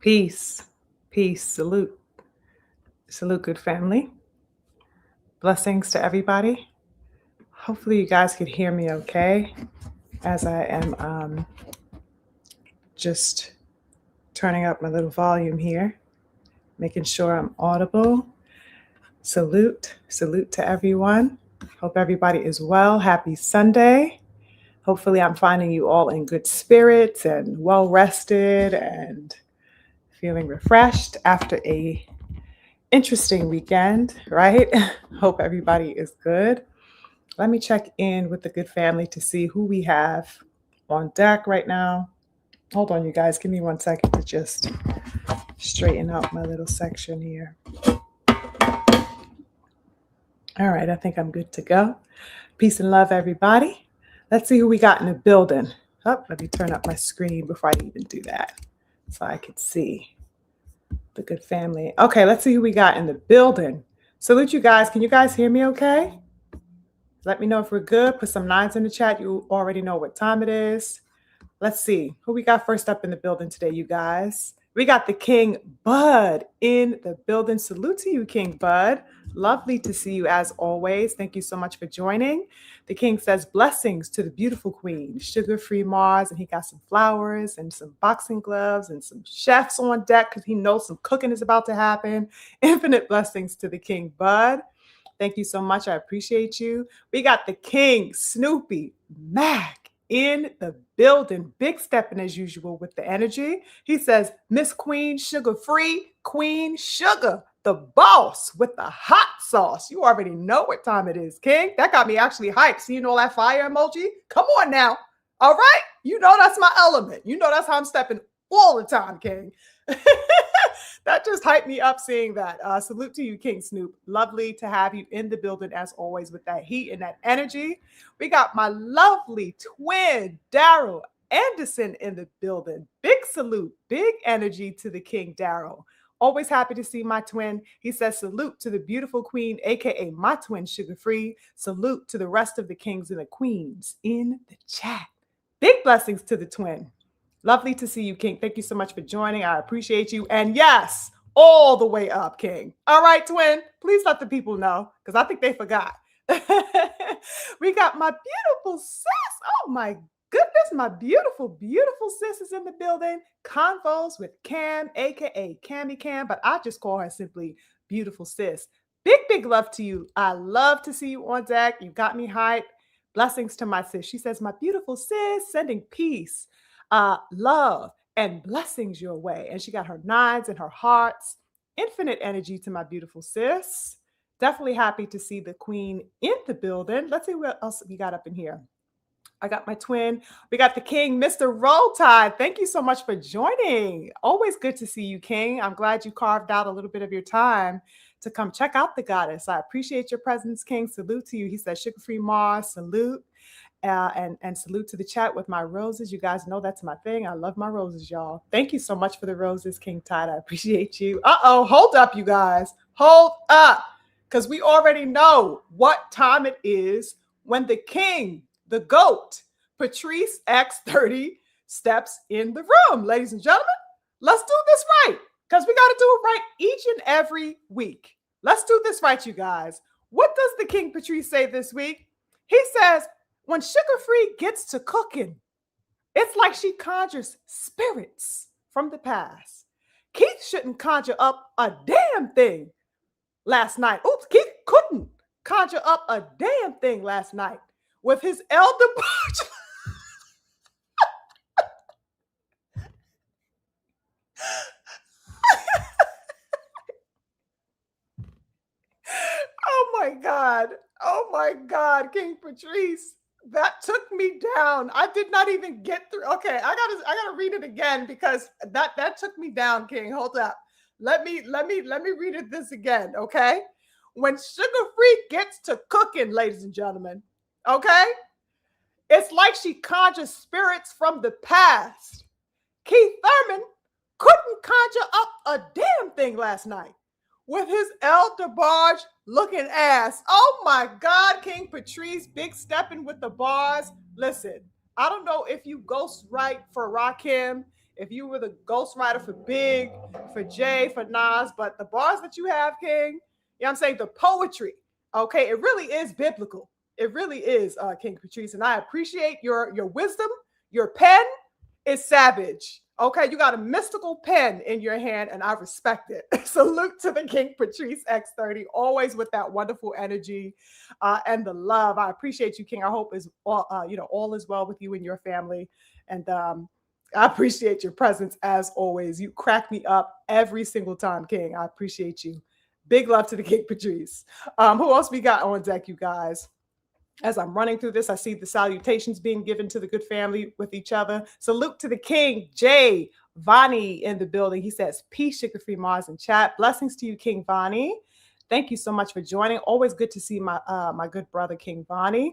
Peace, peace, salute, salute, good family. Blessings to everybody. Hopefully, you guys could hear me okay as I am just turning up my little volume here, making sure I'm audible. Salute, salute to everyone. Hope everybody is well. Happy Sunday. Hopefully, I'm finding you all in good spirits and well rested and feeling refreshed after a interesting weekend, right? Hope everybody is good. Let me check in with the good family to see who we have on deck right now. Hold on, you guys. Give me 1 second to just straighten out my little section here. All right, I think I'm good to go. Peace and love, everybody. Let's see who we got in the building. Oh, let me turn up my screen before I even do that so I can see the good family. Okay, let's see who we got in the building. Salute you guys. Can you guys hear me okay? Let me know if we're good. Put some nines in the chat. You already know what time it is. Let's see who we got first up in the building today, you guys. We got the King Bud in the building. Salute to you, King Bud. Lovely to see you as always. Thank you so much for joining. The King says blessings to the beautiful queen, SugarFreeMars, and he got some flowers and some boxing gloves and some chefs on deck because he knows some cooking is about to happen. Infinite blessings to the King Bud. Thank you so much. I appreciate you. We got the King, Snoopy, Mac in the building. Big stepping as usual with the energy. He says, Miss Queen Sugar Free, Queen Sugar, the boss with the hot sauce. You already know what time it is, King. That got me actually hyped. Seeing all that fire emoji? Come on now. All right? You know that's my element. You know that's how I'm stepping all the time, King. That just hyped me up seeing that. Salute to you, King Snoop. Lovely to have you in the building as always with that heat and that energy. We got my lovely twin, Daryl Anderson, in the building. Big salute, big energy to the King, Daryl. Always happy to see my twin. He says salute to the beautiful queen, aka my twin, Sugar Free. Salute to the rest of the kings and the queens in the chat. Big blessings to the twin. Lovely to see you, King. Thank you so much for joining. I appreciate you. And yes, all the way up, King. All right, twin. Please let the people know because I think they forgot. We got my beautiful sis. Oh, my goodness. My beautiful, beautiful sis is in the building. Convos with Cam, a.k.a. Cammy Cam, but I just call her simply beautiful sis. Big, big love to you. I love to see you on deck. You got me hyped. Blessings to my sis. She says, my beautiful sis, sending peace, love, and blessings your way. And she got her nines and her hearts. Infinite energy to my beautiful sis. Definitely happy to see the queen in the building. Let's see what else we got up in here. I got my twin. We got the King, Mr. Roll Tide. Thank you so much for joining. Always good to see you, King. I'm glad you carved out a little bit of your time to come check out the goddess. I appreciate your presence, King. Salute to you. He says, SugarFreeMars, salute. And salute to the chat with my roses. You guys know that's my thing. I love my roses, y'all. Thank you so much for the roses, King Tide. I appreciate you. Uh-oh, hold up, you guys. Hold up. Because we already know what time it is when the king, the GOAT, Patrice X30, steps in the room. Ladies and gentlemen, let's do this right. Because we got to do it right each and every week. Let's do this right, you guys. What does the King Patrice say this week? He says, when Sugar Free gets to cooking, it's like she conjures spirits from the past. Keith shouldn't conjure up a damn thing last night. Oops, Keith couldn't conjure up a damn thing last night with his elder brother. Oh my God, King Patrice. That took me down. I did not even get through. Okay, I gotta read it again because that took me down, King. Hold up. Let me read it this again, okay? When Sugar Free gets to cooking, ladies and gentlemen, okay? It's like she conjures spirits from the past. Keith Thurman couldn't conjure up a damn thing last night with his elder barge looking ass. Oh my God, King Patrice, big stepping with the bars. Listen, I don't know if you ghostwrite for Rakim, If you were the ghostwriter for Big, for Jay, for Nas, but the bars that you have, King, you know what I'm saying? The poetry, okay, it really is biblical. It really is, King Patrice. And I appreciate your wisdom. Your pen is savage. Okay, you got a mystical pen in your hand, and I respect it. Salute to the King Patrice X30, always with that wonderful energy and the love. I appreciate you, King. I hope is all all is well with you and your family. And I appreciate your presence as always. You crack me up every single time, King. I appreciate you. Big love to the King Patrice. Who else we got on deck, you guys? As I'm running through this, I see the salutations being given to the good family with each other. Salute to the King, Jay Vani in the building. He says, peace, SugarFreeMars in chat. Blessings to you, King Vani. Thank you so much for joining. Always good to see my good brother, King Vani.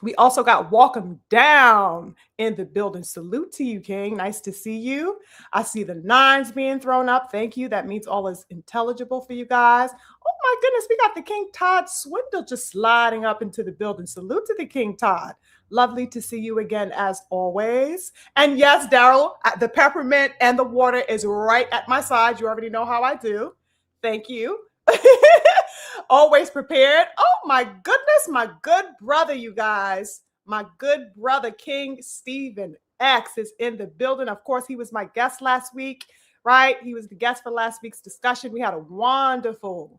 We also got Welcome Down in the building. Salute to you, King. Nice to see you. I see the nines being thrown up. Thank you. That means all is intelligible for you guys. Oh my goodness, we got the King Todd Swindle just sliding up into the building. Salute to the King Todd. Lovely to see you again as always. And yes, Daryl, the peppermint and the water is right at my side. You already know how I do. Thank you. Always prepared. Oh my goodness, my good brother, you guys. My good brother, King Stephen X, is in the building. Of course, he was my guest last week, right? He was the guest for last week's discussion. We had a wonderful,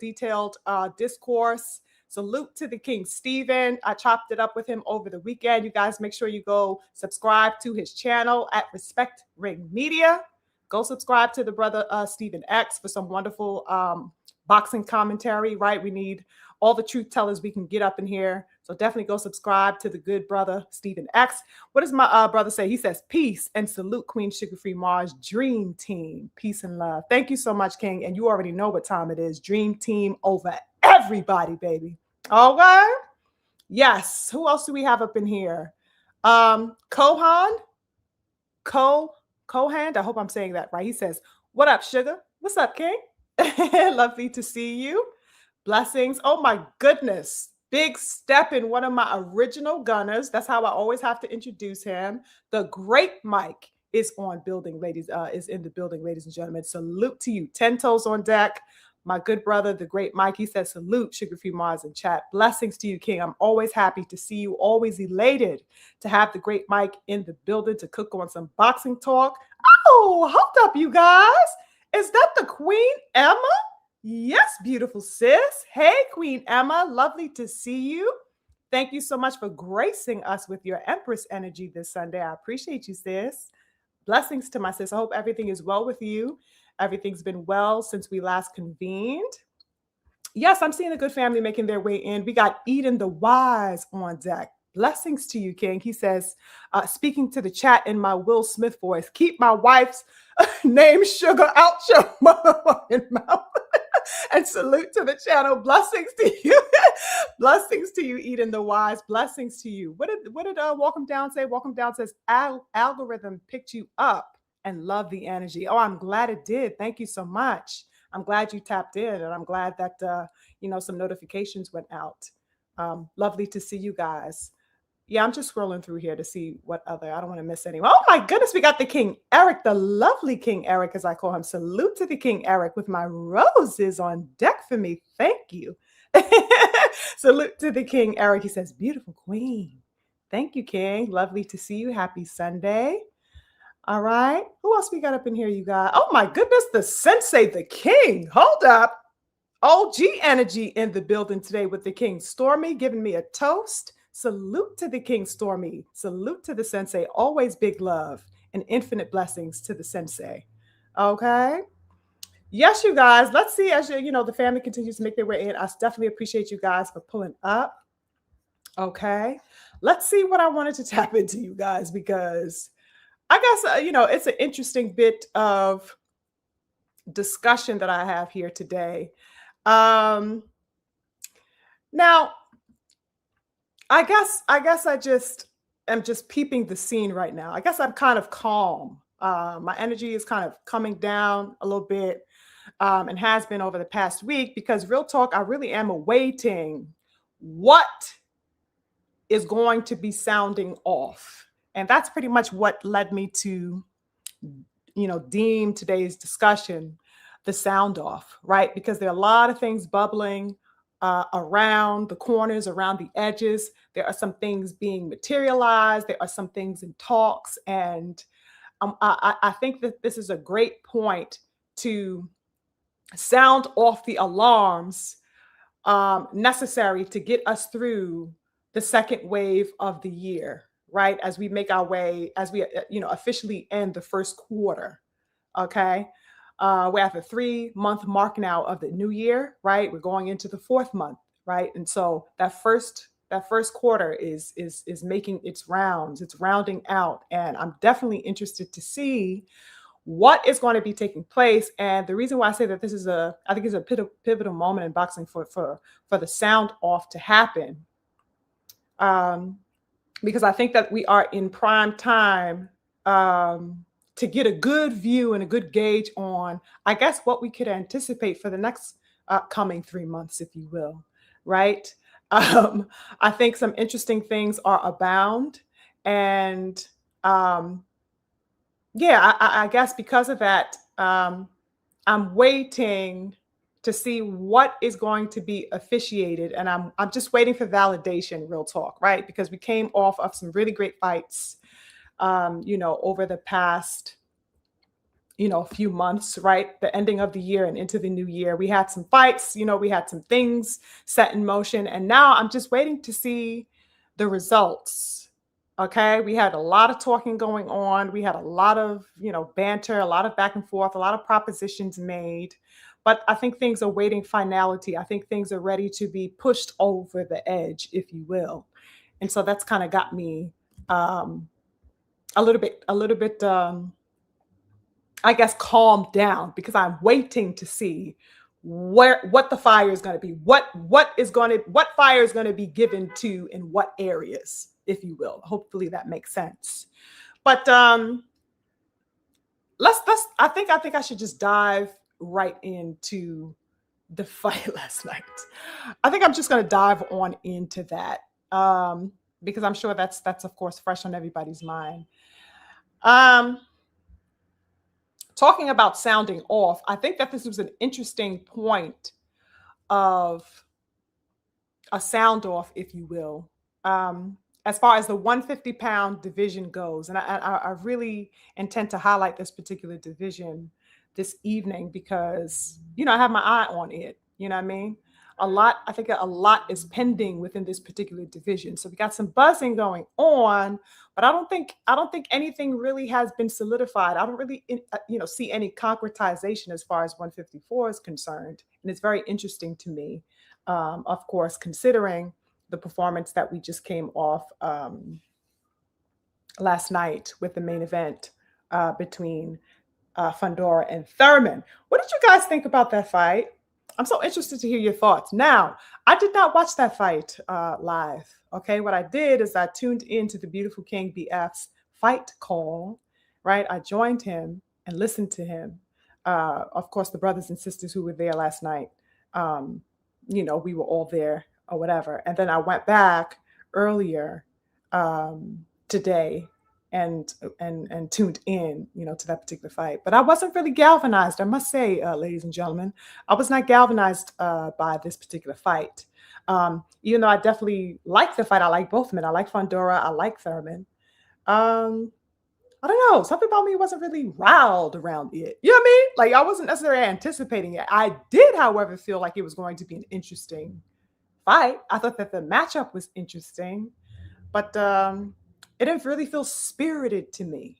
detailed discourse. Salute to the King Stephen. I chopped it up with him over the weekend. You guys make sure you go subscribe to his channel at Respect Ring Media. Go subscribe to the brother Stephen X for some wonderful boxing commentary, right? We need all the truth tellers we can get up in here. So definitely go subscribe to the good brother Stephen X. What does my brother say? He says, peace and salute Queen SugarFreeMars Dream Team. Peace and love. Thank you so much, King. And you already know what time it is. Dream Team over everybody, baby. All right. Yes. Who else do we have up in here? Kohan. Kohan. I hope I'm saying that right. He says, what up, sugar? What's up, King? Lovely to see you. Blessings. Oh my goodness. Big step in one of my original gunners. That's how I always have to introduce him. The great Mike is on building, ladies, is in the building, ladies and gentlemen. Salute to you. 10 toes on deck. My good brother, the great Mike, he says, salute, SugarFreeMars in chat. Blessings to you, King. I'm always happy to see you, always elated to have the great Mike in the building to cook on some boxing talk. Oh, hold up, you guys. Is that the Queen Emma? Yes, beautiful sis. Hey, Queen Emma. Lovely to see you. Thank you so much for gracing us with your Empress energy this Sunday. I appreciate you, sis. Blessings to my sis. I hope everything is well with you. Everything's been well since we last convened. Yes, I'm seeing a good family making their way in. We got Eden the Wise on deck. Blessings to you, King. He says, speaking to the chat in my Will Smith voice, keep my wife's name Sugar out your motherfucking mouth. And salute to the channel. Blessings to you. Blessings to you, Eden the Wise. Blessings to you. What did Welcome Down say? Welcome Down says, algorithm picked you up and love the energy. Oh, I'm glad it did. Thank you so much. I'm glad you tapped in, and I'm glad that some notifications went out. Lovely to see you guys. Yeah, I'm just scrolling through here to see what other. I don't want to miss anyone. Oh my goodness, we got the King Eric, the lovely King Eric, as I call him. Salute to the King Eric with my roses on deck for me. Thank you. Salute to the King Eric. He says, beautiful queen. Thank you, King. Lovely to see you. Happy Sunday. All right. Who else we got up in here, you guys? Oh my goodness, the Sensei, the King. Hold up. OG energy in the building today with the King Stormy giving me a toast. Salute to the King Stormy. Salute to the Sensei. Always big love and infinite blessings to the Sensei. Okay. Yes, you guys. Let's see as the family continues to make their way in. I definitely appreciate you guys for pulling up. Okay. Let's see what I wanted to tap into, you guys, because I guess, it's an interesting bit of discussion that I have here today. Now, I guess I just am just peeping the scene right now. I guess I'm kind of calm. My energy is kind of coming down a little bit, and has been over the past week, because real talk, I really am awaiting what is going to be sounding off. And that's pretty much what led me to deem today's discussion the sound off, right? Because there are a lot of things bubbling around the corners, around the edges. There are some things being materialized. There are some things in talks. And I think that this is a great point to sound off the alarms necessary to get us through the second wave of the year, right? As we make our way, as we officially end the first quarter. Okay, we're at the 3-month mark now of the new year, right? We're going into the 4th month, right? And so that first quarter is making its rounds, it's rounding out, and I'm definitely interested to see what is going to be taking place. And the reason why I say that this is I think it's a pivotal moment in boxing for the sound off to happen, um, because I think that we are in prime time to get a good view and a good gauge on, I guess, what we could anticipate for the next coming 3 months, if you will, right? I think some interesting things are abound, and yeah, I guess because of that, I'm waiting to see what is going to be officiated, and I'm just waiting for validation. Real talk, right? Because we came off of some really great fights, over the past few months, right? The ending of the year and into the new year, we had some fights. We had some things set in motion, and now I'm just waiting to see the results. Okay, we had a lot of talking going on. We had a lot of, banter, a lot of back and forth, a lot of propositions made. But I think things are waiting finality. I think things are ready to be pushed over the edge, if you will. And so that's kind of got me um, a little bit, I guess, calmed down, because I'm waiting to see what the fire is going to be, what fire is going to be given to in what areas, if you will. Hopefully that makes sense. But let's I think I should just dive right into the fight last night. I think I'm just going to dive on into that, because I'm sure that's of course fresh on everybody's mind. Um, Talking about sounding off, I think that this was an interesting point of a sound off, if you will, as far as the 150-pound division goes. And I really intend to highlight this particular division this evening because, I have my eye on it. You know what I mean? I think a lot is pending within this particular division. So we got some buzzing going on, but I don't think anything really has been solidified. I don't really, see any concretization as far as 154 is concerned. And it's very interesting to me, of course, considering the performance that we just came off last night with the main event between Fondora and Thurman. What did you guys think about that fight? I'm so interested to hear your thoughts. Now, I did not watch that fight live. Okay, what I did is I tuned into the Beautiful King BF's fight call, right? I joined him and listened to him. Of course, the brothers and sisters who were there last night, we were all there or whatever. And then I went back earlier today and tuned in, to that particular fight. But I wasn't really galvanized, I must say, ladies and gentlemen. I was not galvanized by this particular fight. Even though I definitely like the fight, I like both men. I like Fondora, I like Thurman. I don't know. Something about me wasn't really riled around it. You know what I mean? Like, I wasn't necessarily anticipating it. I did, however, feel like it was going to be an interesting fight. I thought that the matchup was interesting, but it didn't really feel spirited to me.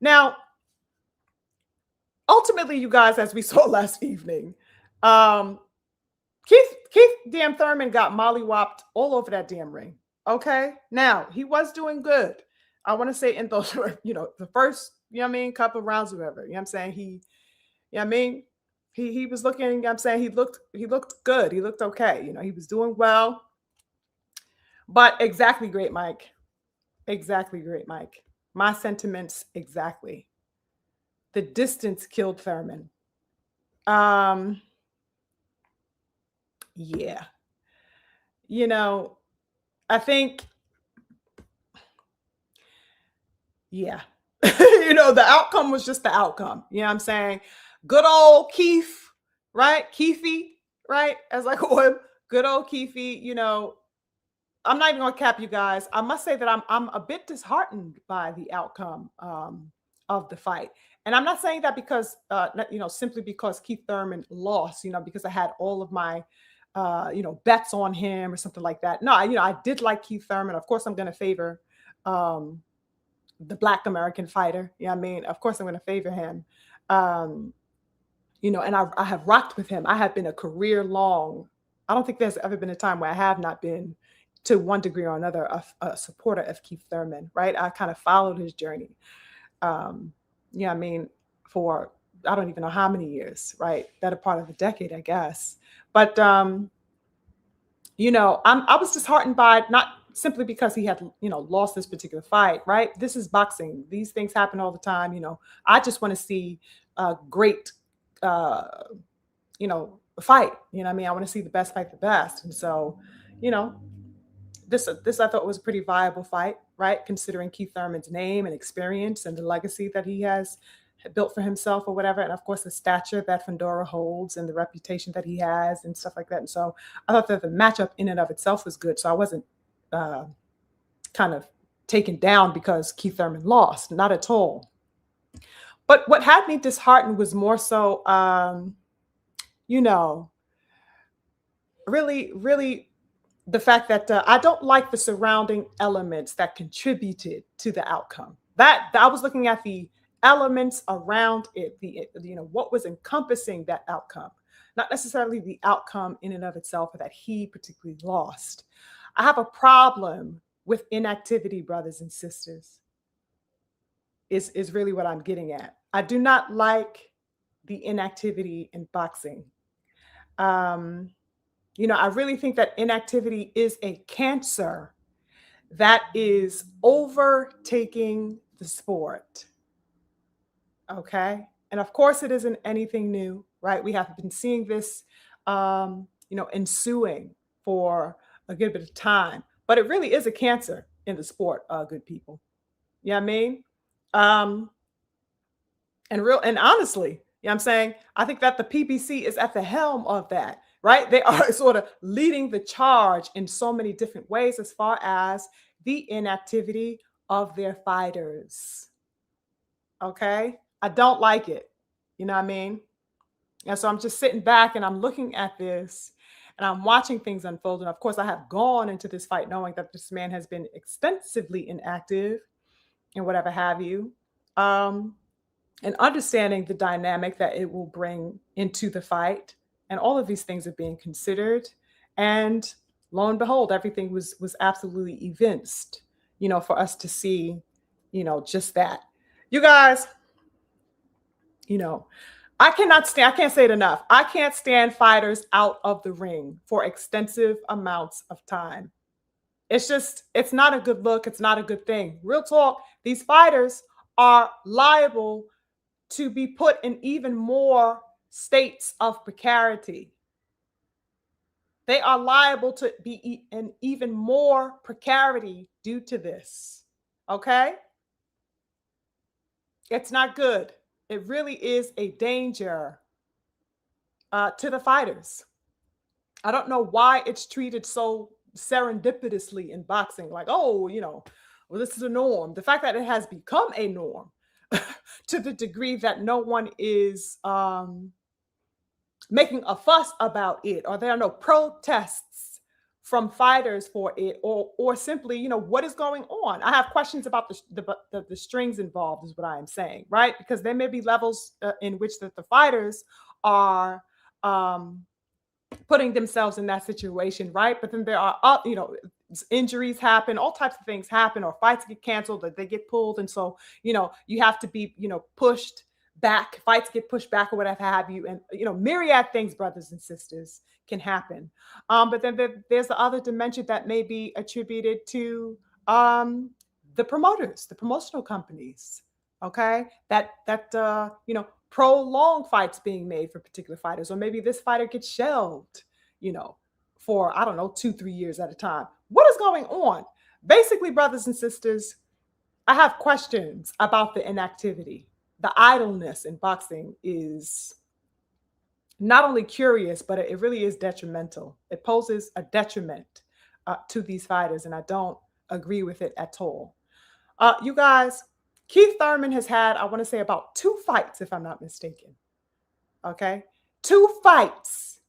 Now, ultimately, you guys, as we saw last evening, um, Keith damn Thurman got mollywopped all over that damn ring. Okay, now he was doing good. I want to say in those, the first, couple rounds, or whatever. You know what I'm saying? He was looking. You know what I'm saying he looked good. He looked okay. He was doing well. But exactly, great Mike. Exactly, great Mike. My sentiments exactly. The distance killed Thurman. Yeah. I think, yeah. The outcome was just the outcome. You know what I'm saying? Good old Keith, right? Keithy, right? As I call him, good old Keithy, I'm not even gonna cap you guys. I must say that I'm a bit disheartened by the outcome of the fight. And I'm not saying that because simply because Keith Thurman lost, because I had all of my bets on him or something like that. No, I did like Keith Thurman. Of course, I'm gonna favor um the Black American fighter. Yeah, I mean, of course I'm gonna favor him. Um, and I have rocked with him. I have been a career long. I don't think there's ever been a time where I have not been, to one degree or another, a supporter of Keith Thurman. Right? I kind of followed his journey. I mean, for I don't even know how many years. Right? That a part of a decade, I guess. But I was disheartened by it, not simply because he had, lost this particular fight, right? This is boxing. These things happen all the time. I just want to see a great, fight. You know what I mean? I want to see the best fight the best. And so, you know, this I thought was a pretty viable fight, right? Considering Keith Thurman's name and experience and the legacy that he has built for himself or whatever. And of course, the stature that Fondora holds and the reputation that he has and stuff like that. And so I thought that the matchup in and of itself was good. So I wasn't kind of taken down because Keith Thurman lost, not at all. But what had me disheartened was more so, really the fact that I don't like the surrounding elements that contributed to the outcome. That I was looking at the elements around it, what was encompassing that outcome, not necessarily the outcome in and of itself that he particularly lost. I have a problem with inactivity, brothers and sisters, is really what I'm getting at. I do not like the inactivity in boxing. I really think that inactivity is a cancer that is overtaking the sport. Okay. And of course, it isn't anything new, right? We have been seeing this, ensuing for a good bit of time, but it really is a cancer in the sport, good people. You know what I mean? And honestly, you know what I'm saying? I think that the PBC is at the helm of that, right? They are sort of leading the charge in so many different ways as far as the inactivity of their fighters. Okay? I don't like it. You know what I mean? And so I'm just sitting back and I'm looking at this and I'm watching things unfold. And of course, I have gone into this fight knowing that this man has been extensively inactive and whatever have you. And understanding the dynamic that it will bring into the fight. And all of these things are being considered. And lo and behold, everything was absolutely evinced, for us to see, just that. You guys, I can't say it enough. I can't stand fighters out of the ring for extensive amounts of time. It's not a good look. It's not a good thing. Real talk, these fighters are liable to be put in even more states of precarity. They are liable to be in even more precarity due to this. Okay? It's not good. It really is a danger to the fighters. I don't know why it's treated so serendipitously in boxing. Like, oh, well, this is a norm. The fact that it has become a norm to the degree that no one is making a fuss about it, or there are no protests from fighters for it, or simply, what is going on? I have questions about the strings involved, is what I am saying, right? Because there may be levels in which the fighters are putting themselves in that situation, right? But then there are, injuries happen, all types of things happen, or fights get canceled, or they get pulled. And so, you have to be, pushed back, fights get pushed back or whatever have you. And, myriad things, brothers and sisters, can happen. But then there's the other dimension that may be attributed to the promoters, the promotional companies, okay? That prolonged fights being made for particular fighters, or maybe this fighter gets shelved, for, I don't know, 2-3 years at a time. What is going on? Basically, brothers and sisters, I have questions about the inactivity. The idleness in boxing is not only curious, but it really is detrimental. It poses a detriment to these fighters, and I don't agree with it at all. You guys, Keith Thurman has had, I want to say, about 2 fights, if I'm not mistaken. Okay? 2 fights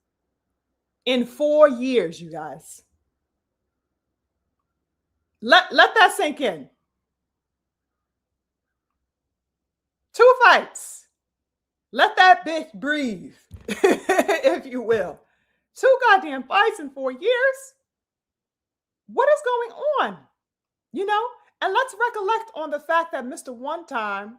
in 4 years, you guys. Let that sink in. 2 fights. Let that bitch breathe, if you will. 2 goddamn fights in 4 years. What is going on? You know? And let's recollect on the fact that Mr. One Time,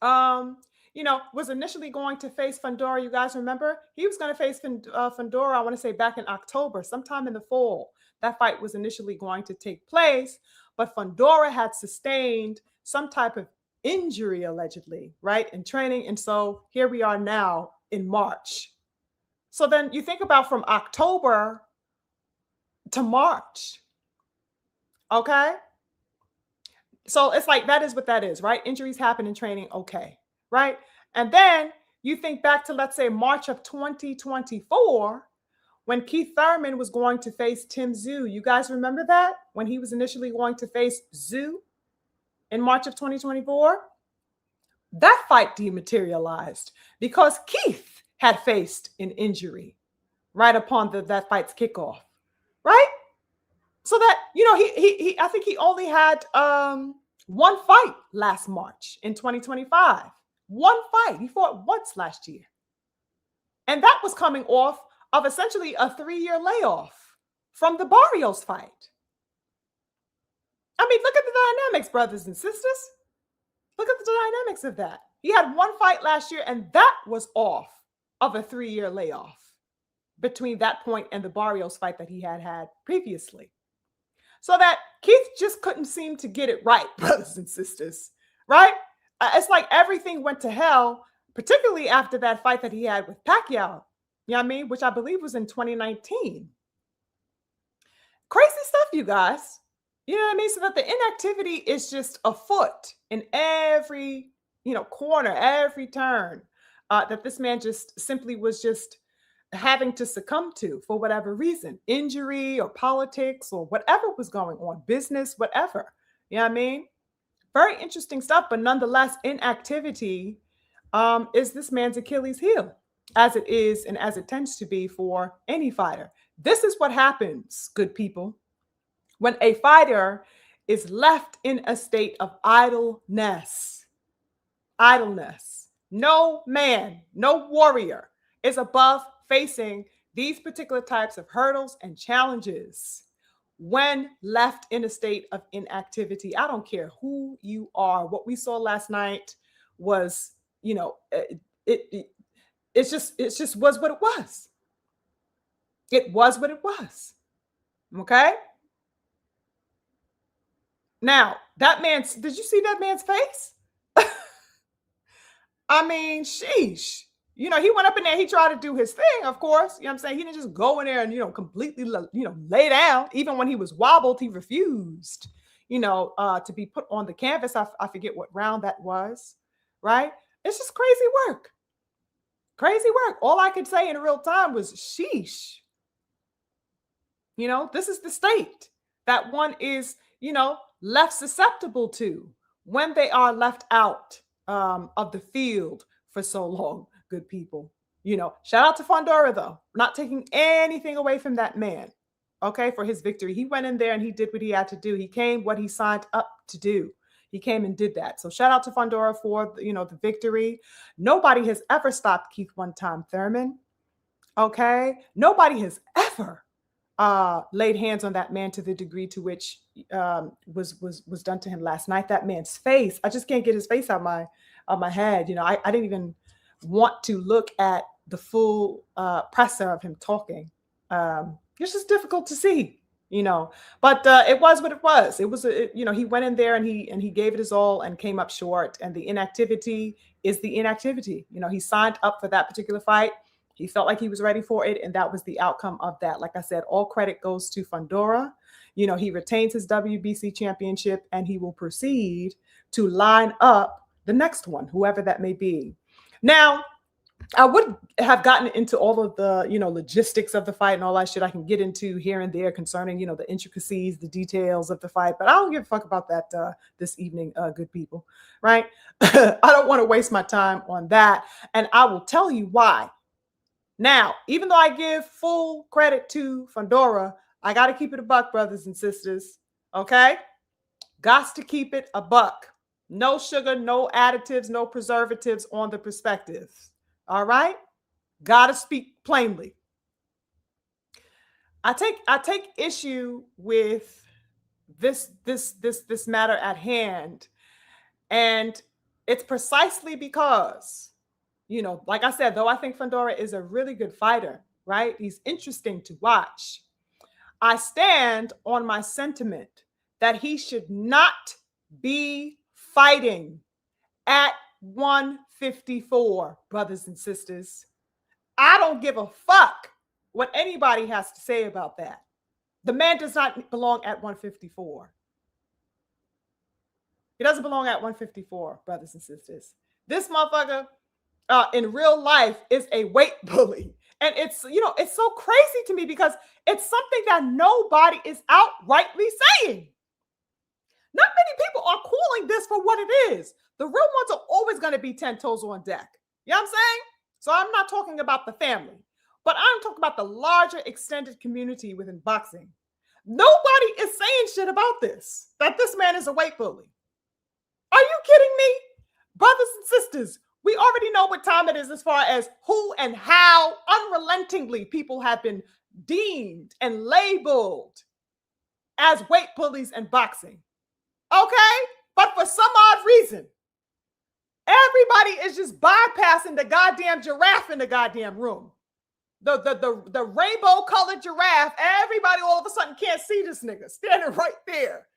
was initially going to face Fondora. You guys remember? He was going to face Fondora, I want to say back in October, sometime in the fall. That fight was initially going to take place, but Fondora had sustained some type of injury, allegedly, right, in training. And so here we are now in March. So then you think about from October to March. Okay? So it's like, that is what that is, right? Injuries happen in training. Okay. Right. And then you think back to, let's say, March of 2024, when Keith Thurman was going to face Tim Tszyu. You guys remember that? When he was initially going to face Tszyu in March of 2024? That fight dematerialized because Keith had faced an injury right upon that fight's kickoff. Right? So that, he I think he only had 1 fight last March in 2025. 1 fight. He fought once last year. And that was coming off of essentially a 3-year layoff from the Barrios fight. I mean, look at the dynamics, brothers and sisters. Look at the dynamics of that. He had 1 fight last year, and that was off of a 3-year layoff between that point and the Barrios fight that he had previously. So that Keith just couldn't seem to get it right, brothers and sisters, right? It's like everything went to hell, particularly after that fight that he had with Pacquiao, you know what I mean? Which I believe was in 2019. Crazy stuff, you guys. You know what I mean? So that the inactivity is just afoot in every, corner, every turn, that this man just simply was just having to succumb to for whatever reason, injury or politics or whatever was going on, business, whatever. You know what I mean? Very interesting stuff, but nonetheless, inactivity is this man's Achilles heel, as it is and as it tends to be for any fighter. This is what happens, good people, when a fighter is left in a state of idleness. Idleness. No man, no warrior is above facing these particular types of hurdles and challenges when left in a state of inactivity. I don't care who you are. What we saw last night was, it just was what it was. It was what it was. Okay? Now, did you see that man's face? I mean, sheesh. He went up in there, he tried to do his thing, of course. You know what I'm saying? He didn't just go in there and, completely, lay down. Even when he was wobbled, he refused, to be put on the canvas. I forget what round that was, right? It's just crazy work. Crazy work. All I could say in real time was sheesh. This is the state that one is, left susceptible to when they are left out of the field for so long. Good people, shout out to Fondora, though, not taking anything away from that man, okay, for his victory. He went in there and he did what he had to do. He came what he signed up to do. He came and did that. So shout out to Fondora for, the victory. Nobody has ever stopped Keith One Time Thurman, okay? Nobody has ever laid hands on that man to the degree to which was done to him last night. That man's face, I just can't get his face out of my head. I didn't even want to look at the full presser of him talking. It's just difficult to see, but it was what it was. It was, he went in there and he gave it his all and came up short. And the inactivity is the inactivity. He signed up for that particular fight. He felt like he was ready for it. And that was the outcome of that. Like I said, all credit goes to Fondora. he retains his WBC championship and he will proceed to line up the next one, whoever that may be. Now, I would have gotten into all of the, logistics of the fight and all that shit I can get into here and there concerning, the intricacies, the details of the fight. But I don't give a fuck about that this evening, good people, right? I don't want to waste my time on that. And I will tell you why. Now, even though I give full credit to Fondora, I got to keep it a buck, brothers and sisters. Okay? Gots to keep it a buck. No sugar, no additives, no preservatives on the perspective. All right? Gotta speak plainly. I take issue with this matter at hand. And it's precisely because, like I said, though I think Fondora is a really good fighter, right? He's interesting to watch. I stand on my sentiment that he should not be fighting at 154, brothers and sisters. I don't give a fuck what anybody has to say about that. The man does not belong at 154. He doesn't belong at 154, brothers and sisters. This motherfucker in real life is a weight bully. And it's, it's so crazy to me because it's something that nobody is outrightly saying. Not many people are calling this for what it is. The real ones are always going to be 10 toes on deck. You know what I'm saying? So I'm not talking about the family, but I'm talking about the larger extended community within boxing. Nobody is saying shit about this, that this man is a weight bully. Are you kidding me? Brothers and sisters, we already know what time it is as far as who and how unrelentingly people have been deemed and labeled as weight bullies in boxing. Okay? But for some odd reason, everybody is just bypassing the goddamn giraffe in the goddamn room. The rainbow colored giraffe, everybody all of a sudden can't see this nigga standing right there.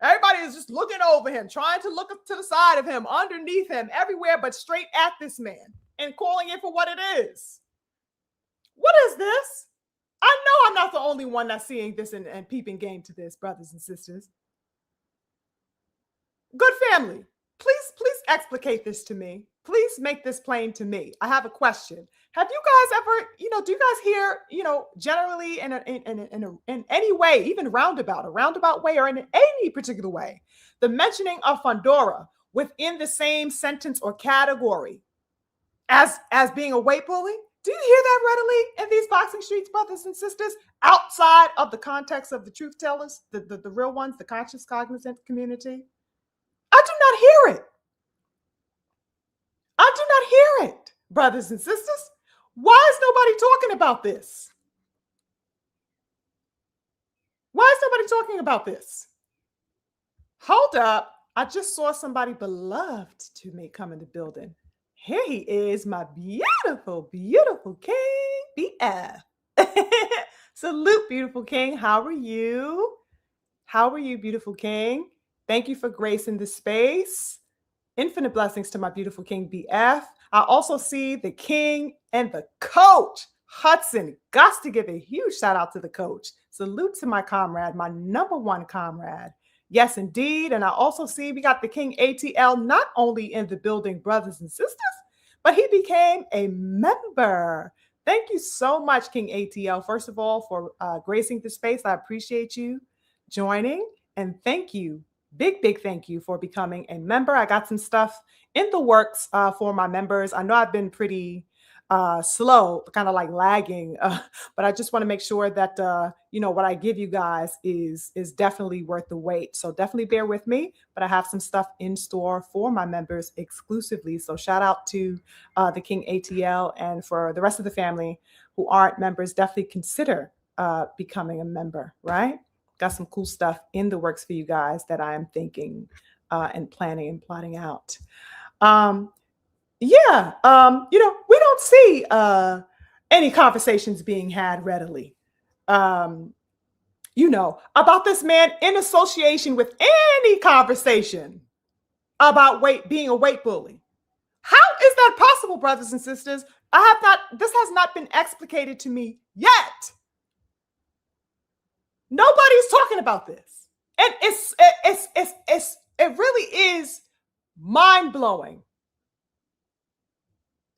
Everybody is just looking over him, trying to look up to the side of him, underneath him, everywhere but straight at this man and calling it for what it is. What is this? I know I'm not the only one that's seeing this and peeping game to this, brothers and sisters. Good family, please explicate this to me. Please make this plain to me. I have a question. Have you guys ever, do you guys hear, generally in any way, even a roundabout way or in any particular way, the mentioning of Fondora within the same sentence or category as being a weight bully? Do you hear that readily in these boxing streets, brothers and sisters, outside of the context of the truth tellers, the real ones, the conscious, cognizant community? I do not hear it. I do not hear it, brothers and sisters. Why is nobody talking about this? Why is nobody talking about this? Hold up. I just saw somebody beloved to me come in the building. Here he is, my beautiful, beautiful King BF. Salute, beautiful King. How are you? How are you, beautiful King? Thank you for gracing the space. Infinite blessings to my beautiful King BF. I also see the King and the coach, Hudson. Got to give a huge shout out to the coach. Salute to my comrade, my number one comrade. Yes, indeed. And I also see we got the King ATL not only in the building, brothers and sisters, but he became a member. Thank you so much, King ATL, first of all, for gracing the space. I appreciate you joining. And thank you. Big thank you for becoming a member. I got some stuff in the works for my members. I know I've been pretty slow, kind of like lagging, but I just want to make sure that, what I give you guys is definitely worth the wait. So definitely bear with me, but I have some stuff in store for my members exclusively. So shout out to the King ATL, and for the rest of the family who aren't members, definitely consider becoming a member, right? Got some cool stuff in the works for you guys that I am thinking and planning and plotting out. We don't see any conversations being had readily, about this man in association with any conversation about being a weight bully. How is that possible, brothers and sisters? This has not been explicated to me yet. Nobody's talking about this. And it really is mind-blowing.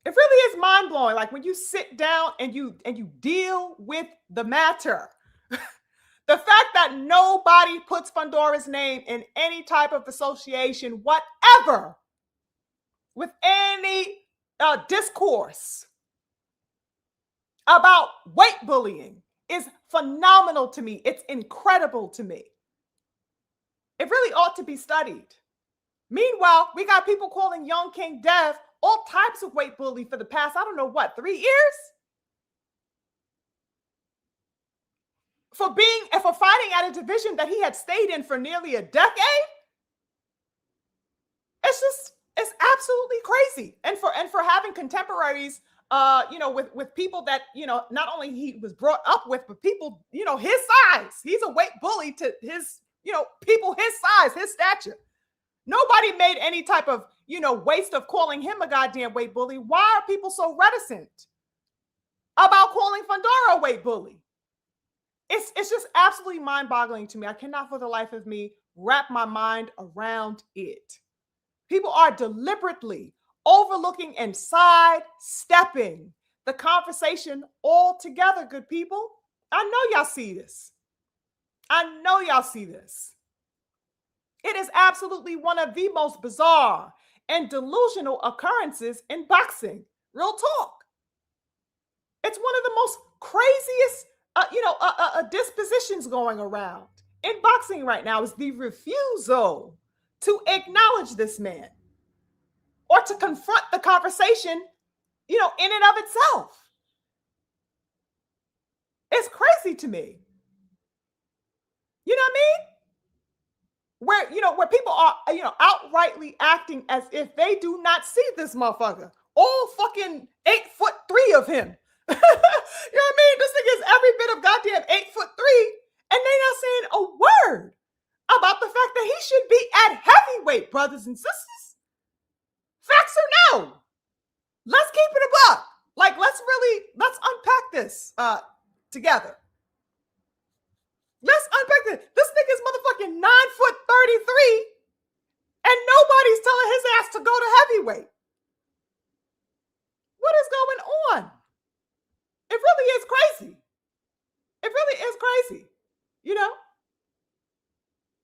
It really is mind-blowing. Like when you sit down and you deal with the matter. The fact that nobody puts Fondora's name in any type of association whatever with any discourse about weight bullying is phenomenal to me. It's incredible to me. It really ought to be studied. Meanwhile, we got people calling young King Dev all types of weight bully for the past, I don't know what, 3 years? For fighting at a division that he had stayed in for nearly a decade? It's absolutely crazy. And for having contemporaries, with people that, not only he was brought up with, but people, his size. He's a weight bully to his, people his size, his stature. Nobody made any type of, waste of calling him a goddamn weight bully. Why are people so reticent about calling Fondora a weight bully? It's just absolutely mind-boggling to me. I cannot for the life of me wrap my mind around it. People are deliberately overlooking and sidestepping the conversation altogether, good people. I know y'all see this. I know y'all see this. It is absolutely one of the most bizarre and delusional occurrences in boxing. Real talk. It's one of the most craziest, dispositions going around in boxing right now is the refusal to acknowledge this man or to confront the conversation, in and of itself. It's crazy to me. You know what I mean? Where people are, outrightly acting as if they do not see this motherfucker. All fucking 8'3" of him. You know what I mean? This thing is every bit of goddamn 8'3", and they not saying a word about the fact that he should be at heavyweight, brothers and sisters. Facts or no? Let's keep it a buck. Like, let's unpack this together. Let's unpack this. This nigga's motherfucking 9'33", and nobody's telling his ass to go to heavyweight. What is going on? It really is crazy. It really is crazy,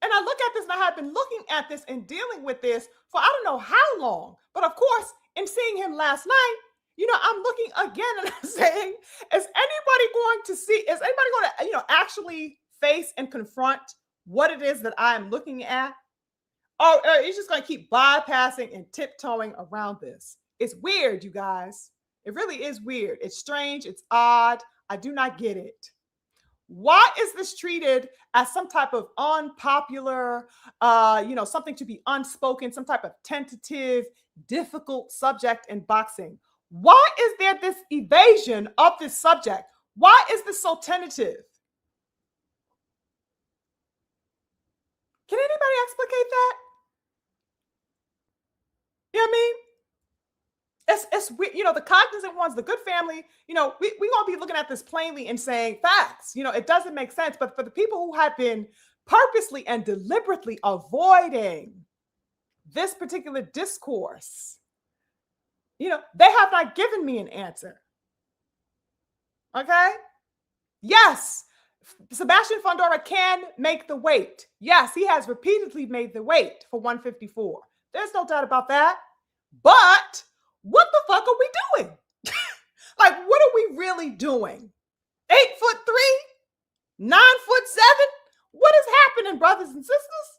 And I look at this, and I have been looking at this and dealing with this for I don't know how long. But of course, in seeing him last night, I'm looking again and I'm saying, is anybody going to actually face and confront what it is that I am looking at? Or it's just going to keep bypassing and tiptoeing around this? It's weird, you guys. It really is weird. It's strange. It's odd. I do not get it. Why is this treated as some type of unpopular, something to be unspoken, some type of tentative, difficult subject in boxing? Why is there this evasion of this subject? Why is this so tentative? Can anybody explicate that? You know what I mean? It's the cognizant ones, the good family, we gonna be looking at this plainly and saying facts. It doesn't make sense. But for the people who have been purposely and deliberately avoiding this particular discourse, they have not given me an answer. Okay? Yes, Sebastian Fondora can make the weight. Yes, he has repeatedly made the weight for 154. There's no doubt about that. But what the fuck are we doing? Like, what are we really doing? 8'3", 9'7"? What is happening, brothers and sisters?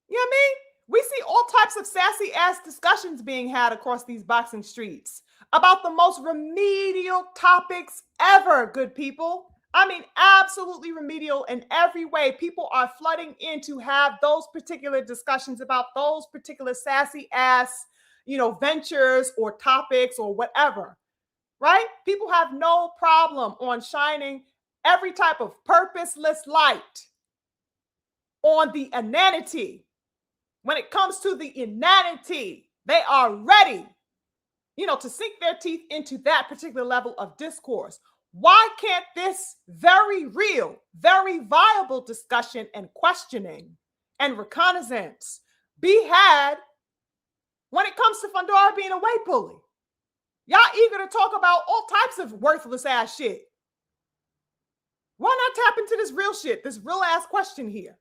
You know what I mean? We see all types of sassy ass discussions being had across these boxing streets about the most remedial topics ever, good people. I mean, absolutely remedial in every way. People are flooding in to have those particular discussions about those particular sassy ass, ventures or topics or whatever, right? People have no problem on shining every type of purposeless light on the inanity. When it comes to the inanity, they are ready, to sink their teeth into that particular level of discourse. Why can't this very real, very viable discussion and questioning and reconnaissance be had when it comes to Fondora being a weight bully? Y'all eager to talk about all types of worthless ass shit. Why not tap into this real shit, this real ass question here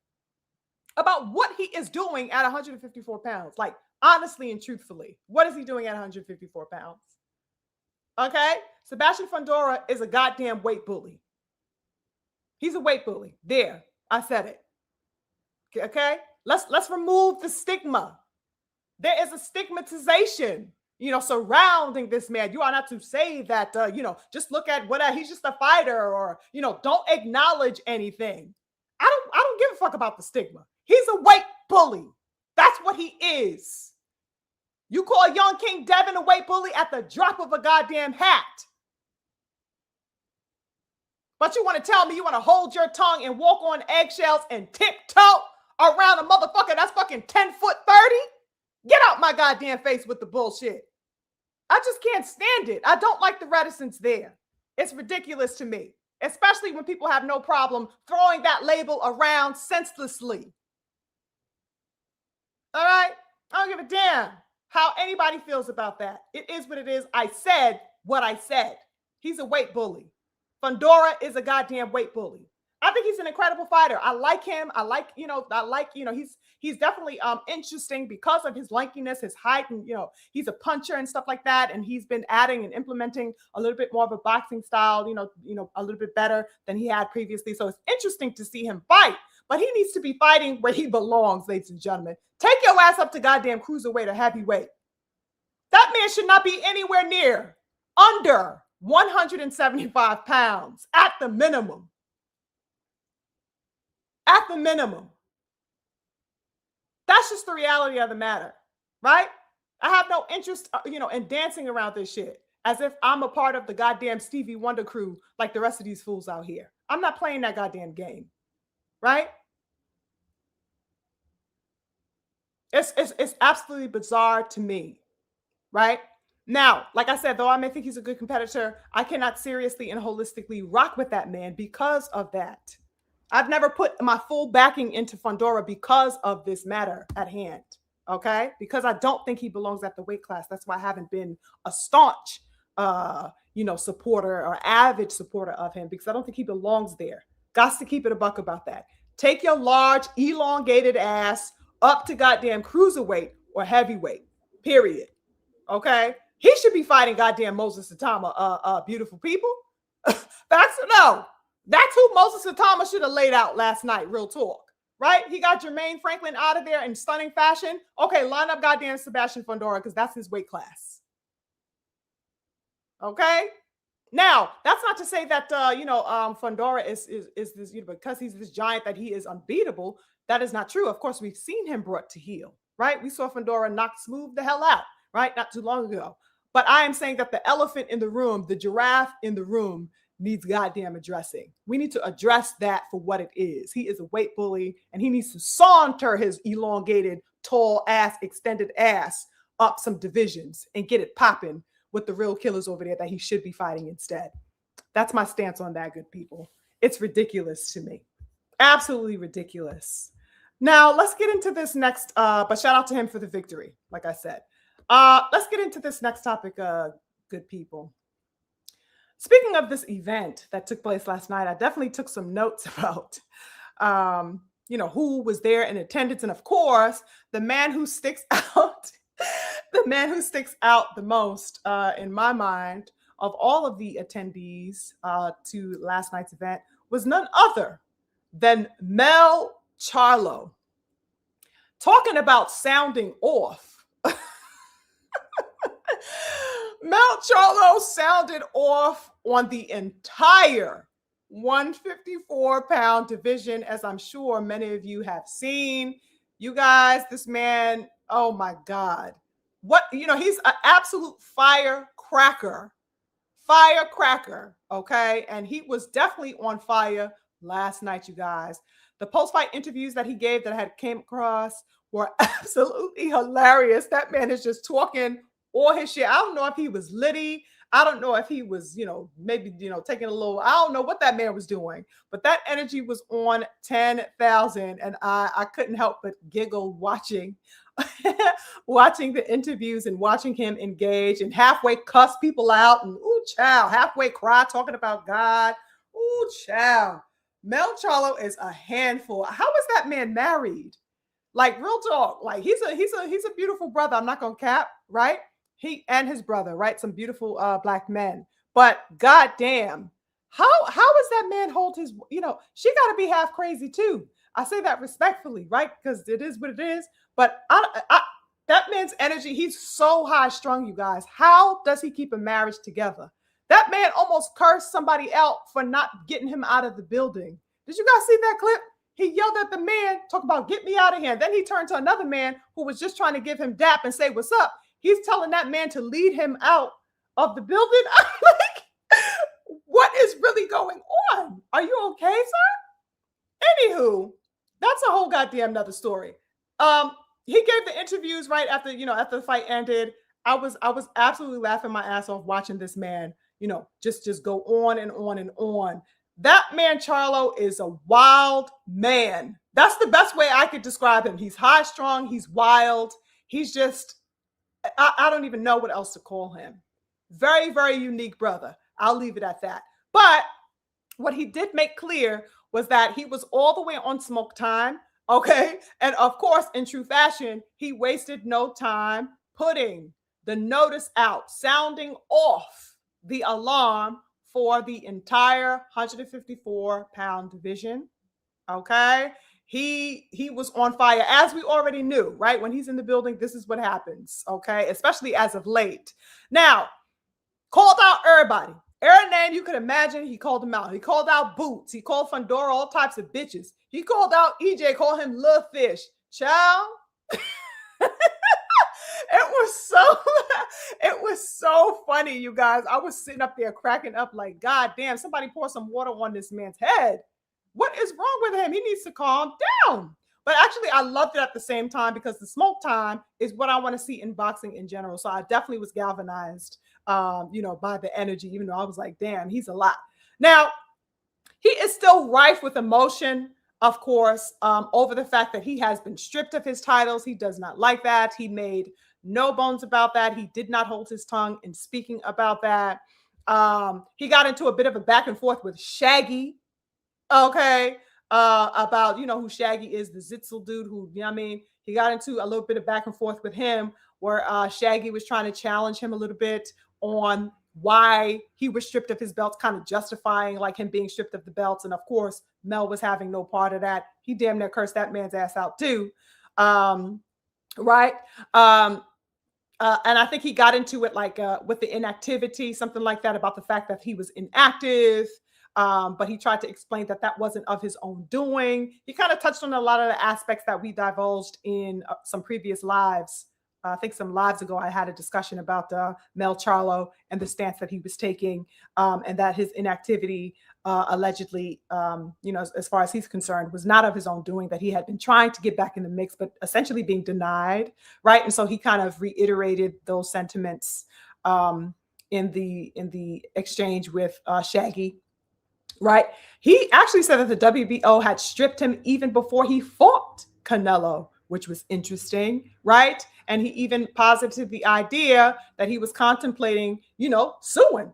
about what he is doing at 154 pounds? Like, honestly and truthfully, what is he doing at 154 pounds? Okay? Sebastian Fondora is a goddamn weight bully. He's a weight bully. There, I said it. Okay? Let's remove the stigma. There is a stigmatization, surrounding this man. You are not to say that, just look at what he's just a fighter, or, don't acknowledge anything. I don't give a fuck about the stigma. He's a weight bully. That's what he is. You call young King Devin a weight bully at the drop of a goddamn hat. But you want to tell me you want to hold your tongue and walk on eggshells and tiptoe around a motherfucker that's fucking 10 foot 30? Get out my goddamn face with the bullshit. I just can't stand it. I don't like the reticence there. It's ridiculous to me, especially when people have no problem throwing that label around senselessly. All right? I don't give a damn how anybody feels about that. It is what it is. I said what I said. He's a weight bully. Fondora is a goddamn weight bully. I think he's an incredible fighter. I like him. He's definitely interesting because of his lankiness, his height, and he's a puncher and stuff like that. And he's been adding and implementing a little bit more of a boxing style, a little bit better than he had previously. So it's interesting to see him fight, but he needs to be fighting where he belongs, ladies and gentlemen. Take your ass up to goddamn cruiserweight or heavyweight. That man should not be anywhere near under 175 pounds at the minimum. At the minimum. That's just the reality of the matter, right? I have no interest, in dancing around this shit as if I'm a part of the goddamn Stevie Wonder crew like the rest of these fools out here. I'm not playing that goddamn game, right? It's absolutely bizarre to me, right? Now, like I said, though I may think he's a good competitor, I cannot seriously and holistically rock with that man because of that. I've never put my full backing into Fondora because of this matter at hand, okay? Because I don't think he belongs at the weight class. That's why I haven't been a staunch, supporter or avid supporter of him, because I don't think he belongs there. Got to keep it a buck about that. Take your large, elongated ass up to goddamn cruiserweight or heavyweight, period, okay? He should be fighting goddamn Moses Satama, beautiful people. Facts or no? That's who Moses Satama should have laid out last night, real talk, right? He got Jermaine Franklin out of there in stunning fashion. Okay, line up goddamn Sebastian Fondora because that's his weight class. Okay? Now, that's not to say that, Fondora is this, because he's this giant that he is unbeatable. That is not true. Of course, we've seen him brought to heel, right? We saw Fondora knock Smooth the hell out, right? Not too long ago. But I am saying that the elephant in the room, the giraffe in the room, needs goddamn addressing. We need to address that for what it is. He is a weight bully, and he needs to saunter his elongated, tall ass, extended ass up some divisions and get it popping with the real killers over there that he should be fighting instead. That's my stance on that, good people. It's ridiculous to me. Absolutely ridiculous. Now, let's get into this next, but shout out to him for the victory, like I said. Let's get into this next topic, good people. Speaking of this event that took place last night, I definitely took some notes about, who was there in attendance. And of course, the man who sticks out, the most in my mind of all of the attendees to last night's event was none other than Jermall Charlo. Talking about sounding off. Jermall Charlo sounded off on the entire 154-pound division, as I'm sure many of you have seen. You guys, this man, oh my God. He's an absolute firecracker, okay? And he was definitely on fire last night, you guys. The post-fight interviews that he gave that I had came across were absolutely hilarious. That man is just talking all his shit. I don't know if he was litty. I don't know if he was, maybe, taking a little, I don't know what that man was doing, but that energy was on 10,000. And I couldn't help but giggle watching, watching the interviews and watching him engage and halfway cuss people out and, ooh, child, halfway cry talking about God. Ooh, child. Mel Charlo is a handful. How is that man married? Like, real talk. Like, he's a beautiful brother. I'm not gonna cap, right? He and his brother, right? Some beautiful black men. But goddamn, how does that man hold his? She got to be half crazy too. I say that respectfully, right? Because it is what it is. But that man's energy, he's so high strung, you guys. How does he keep a marriage together? That man almost cursed somebody out for not getting him out of the building. Did you guys see that clip? He yelled at the man, talk about get me out of here. Then he turned to another man who was just trying to give him dap and say, what's up? He's telling that man to lead him out of the building. Like, what is really going on? Are you okay, sir? Anywho, that's a whole goddamn another story. He gave the interviews right after, after the fight ended. I was absolutely laughing my ass off watching this man, just go on and on and on. That man, Charlo, is a wild man. That's the best way I could describe him. He's high strung. He's wild. He's just, I don't even know what else to call him. Very, very unique brother. I'll leave it at that. But what he did make clear was that he was all the way on smoke time. Okay. And of course, in true fashion, he wasted no time putting the notice out, sounding off the alarm for the entire 154-pound division. Okay. He was on fire, as we already knew, right? When he's in the building, this is what happens. Okay. Especially as of late. Now, called out everybody. Every name you could imagine, he called them out. He called out Boots. He called Fondora all types of bitches. He called out EJ, called him Little Fish. Child. It was so funny, you guys. I was sitting up there cracking up like, God damn, somebody pour some water on this man's head. What is wrong with him? He needs to calm down. But actually, I loved it at the same time because the smoke time is what I want to see in boxing in general. So I definitely was galvanized, by the energy, even though I was like, damn, he's a lot. Now, he is still rife with emotion, of course, over the fact that he has been stripped of his titles. He does not like that. He made no bones about that. He did not hold his tongue in speaking about that. He got into a bit of a back and forth with Shaggy. Okay. About, who Shaggy is, the Zitzel dude who, he got into a little bit of back and forth with him where Shaggy was trying to challenge him a little bit on why he was stripped of his belts, kind of justifying like him being stripped of the belts. And of course, Mel was having no part of that. He damn near cursed that man's ass out too. Right. And I think he got into it like with the inactivity, something like that, about the fact that he was inactive. But he tried to explain that that wasn't of his own doing. He kind of touched on a lot of the aspects that we divulged in some previous lives. I think some lives ago, I had a discussion about Mel Charlo and the stance that he was taking, and that his inactivity allegedly, as far as he's concerned, was not of his own doing, that he had been trying to get back in the mix, but essentially being denied. Right. And so he kind of reiterated those sentiments in the exchange with Shaggy. Right. He actually said that the WBO had stripped him even before he fought Canelo, which was interesting. Right. And he even posited the idea that he was contemplating, suing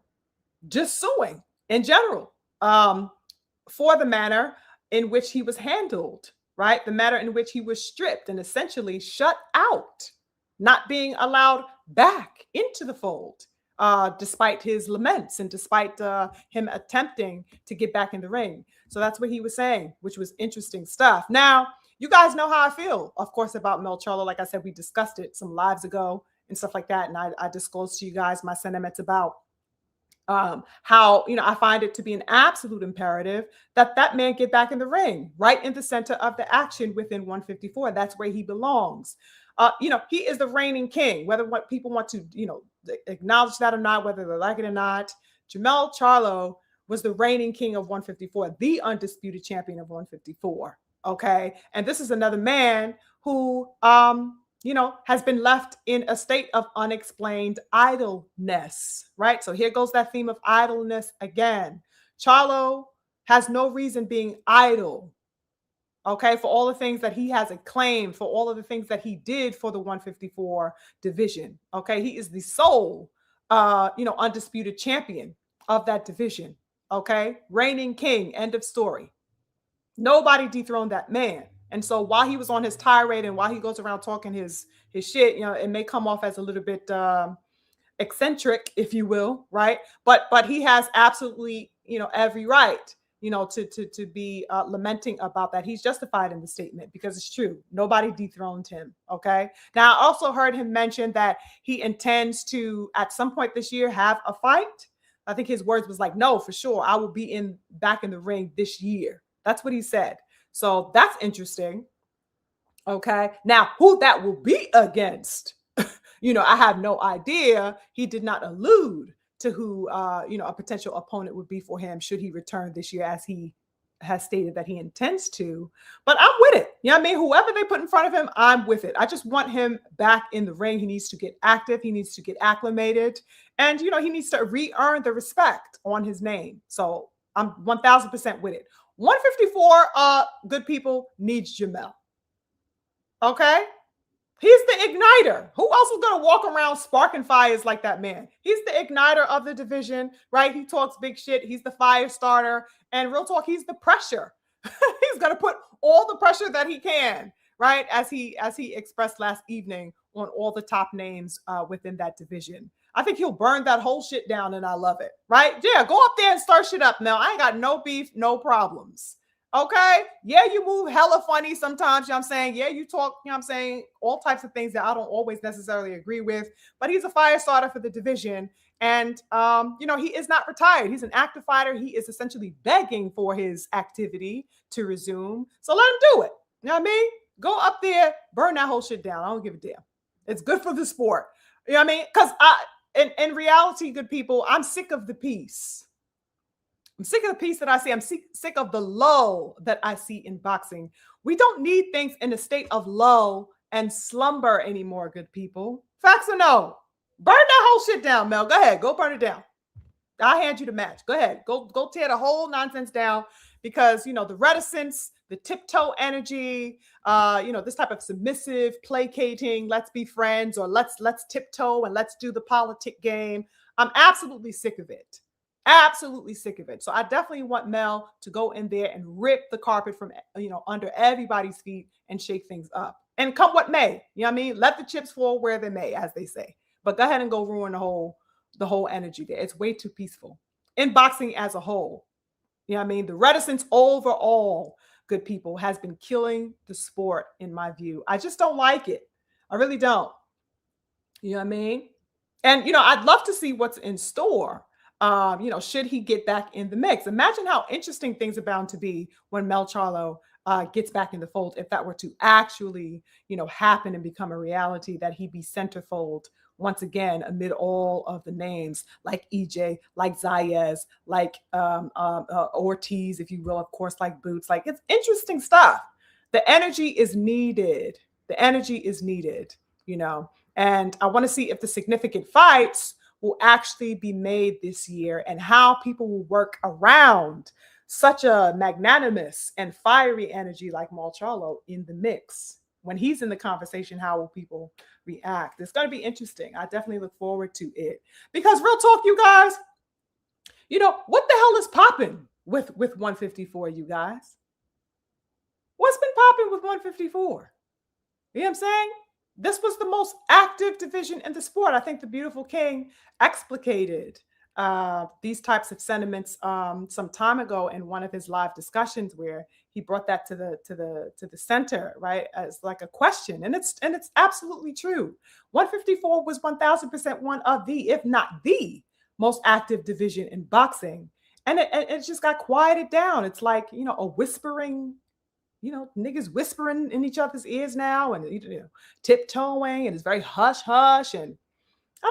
in general, for the manner in which he was handled. Right. The manner in which he was stripped and essentially shut out, not being allowed back into the fold. Despite his laments and despite him attempting to get back in the ring. So that's what he was saying, which was interesting stuff. Now, you guys know how I feel, of course, about Mel Charlo. Like I said, we discussed it some lives ago and stuff like that. And I disclosed to you guys my sentiments about how, I find it to be an absolute imperative that man get back in the ring, right in the center of the action within 154. That's where he belongs. He is the reigning king, whether what people want to, acknowledge that or not, whether they like it or not. Jermall Charlo was the reigning king of 154, the undisputed champion of 154. Okay. And this is another man who, has been left in a state of unexplained idleness, right? So here goes that theme of idleness again. Charlo has no reason being idle, okay, for all the things that he has acclaimed, for all of the things that he did for the 154 division, okay? He is the sole, undisputed champion of that division, okay? Reigning king, end of story. Nobody dethroned that man. And so while he was on his tirade and while he goes around talking his shit, it may come off as a little bit eccentric, if you will, right? But he has absolutely, every right, to be lamenting about that. He's justified in the statement because it's true. Nobody dethroned him. Okay. Now, I also heard him mention that he intends to, at some point this year, have a fight. I think his words was like, no, for sure, I will be back in the ring this year. That's what he said. So that's interesting. Okay. Now, who that will be against, I have no idea. He did not allude to who, a potential opponent would be for him should he return this year, as he has stated that he intends to. But I'm with it. You know what I mean? Whoever they put in front of him, I'm with it. I just want him back in the ring. He needs to get active. He needs to get acclimated. And, he needs to re-earn the respect on his name. So I'm 1,000% with it. 154, good people, needs Jermall. Okay? He's the igniter. Who else is going to walk around sparking fires like that man? He's the igniter of the division, right? He talks big shit. He's the fire starter. And real talk, he's the pressure. He's going to put all the pressure that he can, right? As he expressed last evening on all the top names within that division. I think he'll burn that whole shit down, and I love it, right? Yeah, go up there and start shit up. Now, I ain't got no beef, no problems. Okay. Yeah, you move hella funny sometimes. You know what I'm saying? Yeah, you talk, I'm saying, all types of things that I don't always necessarily agree with, but he's a fire starter for the division. And, he is not retired. He's an active fighter. He is essentially begging for his activity to resume. So let him do it. You know what I mean? Go up there, burn that whole shit down. I don't give a damn. It's good for the sport. You know what I mean? Because in reality, good people, I'm sick of the peace. I'm sick of the peace that I see. I'm sick of the lull that I see in boxing. We don't need things in a state of lull and slumber anymore, good people. Facts or no? Burn that whole shit down, Mel. Go ahead. Go burn it down. I'll hand you the match. Go ahead. Go tear the whole nonsense down because, the reticence, the tiptoe energy, this type of submissive, placating, let's be friends, or let's tiptoe and let's do the politic game. I'm absolutely sick of it. Absolutely sick of it. So I definitely want Mel to go in there and rip the carpet from, under everybody's feet and shake things up. And come what may, you know what I mean? Let the chips fall where they may, as they say. But go ahead and go ruin the whole energy there. It's way too peaceful. In boxing as a whole, you know what I mean? The reticence overall, good people, has been killing the sport, in my view. I just don't like it. I really don't. You know what I mean? And, I'd love to see what's in store. Should he get back in the mix? Imagine how interesting things are bound to be when Mel Charlo gets back in the fold, if that were to actually, happen and become a reality, that he be centerfold once again amid all of the names like EJ, like Zayas, like Ortiz, if you will, of course, like Boots. Like, it's interesting stuff. The energy is needed. The energy is needed, and I want to see if the significant fights will actually be made this year and how people will work around such a magnanimous and fiery energy like Mal Charlo in the mix. When he's in the conversation, how will people react? It's going to be interesting. I definitely look forward to it because real talk, you guys, what the hell is popping with 154, you guys? What's been popping with 154? You know what I'm saying? This was the most active division in the sport. I think the beautiful king explicated these types of sentiments some time ago in one of his live discussions, where he brought that to the center, right, as like a question, and it's absolutely true. 154 was 1,000% one of the, if not the, most active division in boxing, and it just got quieted down. It's like a whispering. Niggas whispering in each other's ears now and, tiptoeing, and it's very hush hush. And I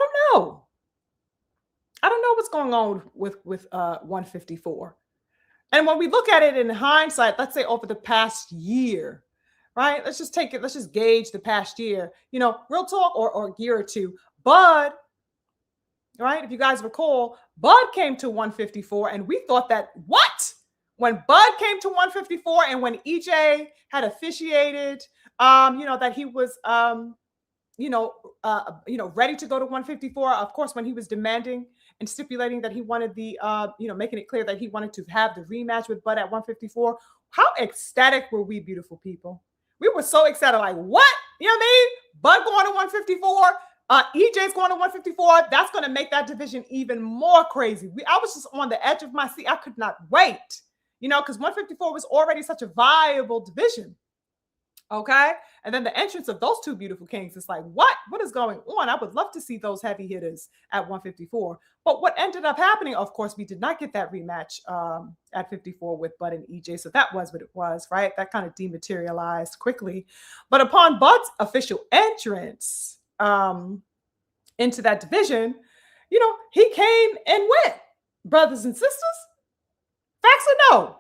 don't know what's going on with 154. And when we look at it in hindsight, let's say over the past year, right? Let's just take it. Let's just gauge the past year, real talk, or year or two. Bud, right? If you guys recall, Bud came to 154 and we thought that, what? When Bud came to 154 and when EJ had officiated, that he was, ready to go to 154. Of course, when he was demanding and stipulating that he wanted the, making it clear that he wanted to have the rematch with Bud at 154. How ecstatic were we, beautiful people? We were so excited, like, what? You know what I mean? Bud going to 154. EJ's going to 154. That's going to make that division even more crazy. I was just on the edge of my seat. I could not wait, because 154 was already such a viable division. Okay. And then the entrance of those two beautiful kings, it's like, what is going on? I would love to see those heavy hitters at 154. But what ended up happening, of course, we did not get that rematch at 54 with Bud and EJ. So that was what it was, right? That kind of dematerialized quickly. But upon Bud's official entrance into that division, he came and went, brothers and sisters. Facts or no?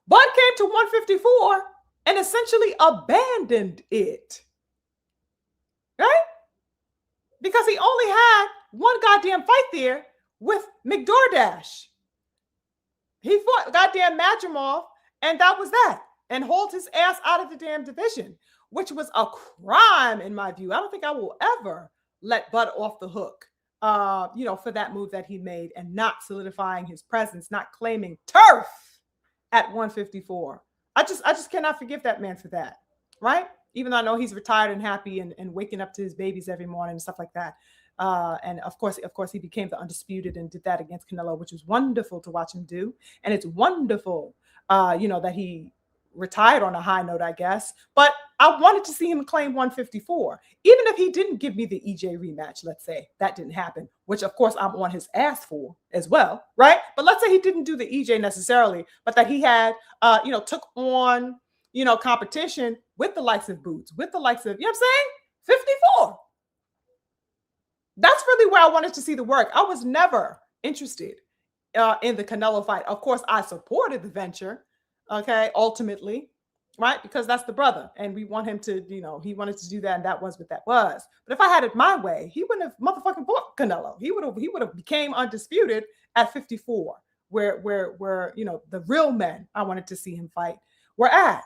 Bud came to 154 and essentially abandoned it, right? Because he only had one goddamn fight there with McDoordash. He fought goddamn Madrimov, and that was that. And hauled his ass out of the damn division, which was a crime in my view. I don't think I will ever let Bud off the hook, for that move that he made and not solidifying his presence, not claiming turf at 154. I just cannot forgive that man for that, right? Even though I know he's retired and happy and waking up to his babies every morning and stuff like that. And of course, he became the undisputed and did that against Canelo, which was wonderful to watch him do. And it's wonderful, that he retired on a high note, I guess. But I wanted to see him claim 154, even if he didn't give me the EJ rematch. Let's say that didn't happen, which of course I'm on his ass for as well, right? But let's say he didn't do the EJ necessarily, but that he had, took on, competition with the likes of Boots, with the likes of, 54. That's really where I wanted to see the work. I was never interested in the Canelo fight. Of course, I supported the venture. Okay, ultimately, right? Because that's the brother. And we want him to, he wanted to do that. And that was what that was. But if I had it my way, he wouldn't have motherfucking fought Canelo. He would have became undisputed at 54, where the real men I wanted to see him fight were at.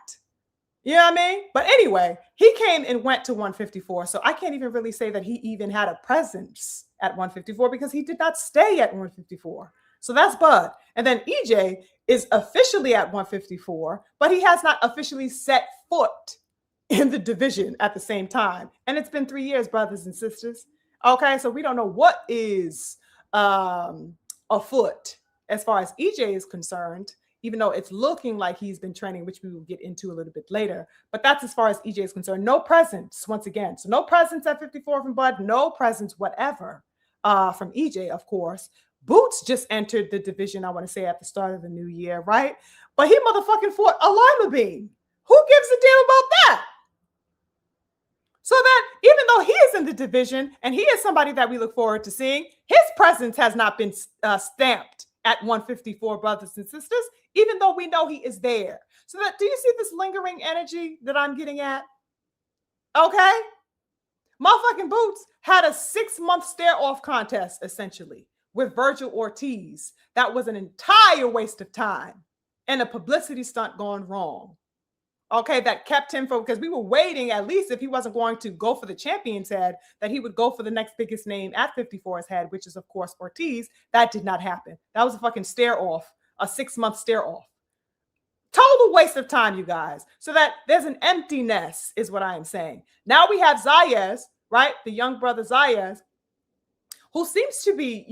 You know what I mean? But anyway, he came and went to 154. So I can't even really say that he even had a presence at 154 because he did not stay at 154. So that's Bud. And then EJ is officially at 154, but he has not officially set foot in the division at the same time. And it's been 3 years, brothers and sisters. Okay, so we don't know what is afoot as far as EJ is concerned, even though it's looking like he's been training, which we will get into a little bit later. But that's as far as EJ is concerned. No presence, once again. So no presence at 54 from Bud, no presence whatever from EJ, of course. Boots just entered the division, I want to say, at the start of the new year, right? But he motherfucking fought a lima bean. Who gives a damn about that? So that even though he is in the division and he is somebody that we look forward to seeing, his presence has not been stamped at 154, brothers and sisters, even though we know he is there. So that, do you see this lingering energy that I'm getting at? Okay. Motherfucking Boots had a 6-month stare-off contest, essentially, with Virgil Ortiz. That was an entire waste of time and a publicity stunt gone wrong. Okay, that kept him from, because we were waiting, at least if he wasn't going to go for the champion's head, that he would go for the next biggest name at 54's head, which is, of course, Ortiz. That did not happen. That was a fucking stare-off, a 6-month stare-off. Total waste of time, you guys. So that there's an emptiness is what I am saying. Now we have Zayas, right? The young brother Zayas, who seems to be,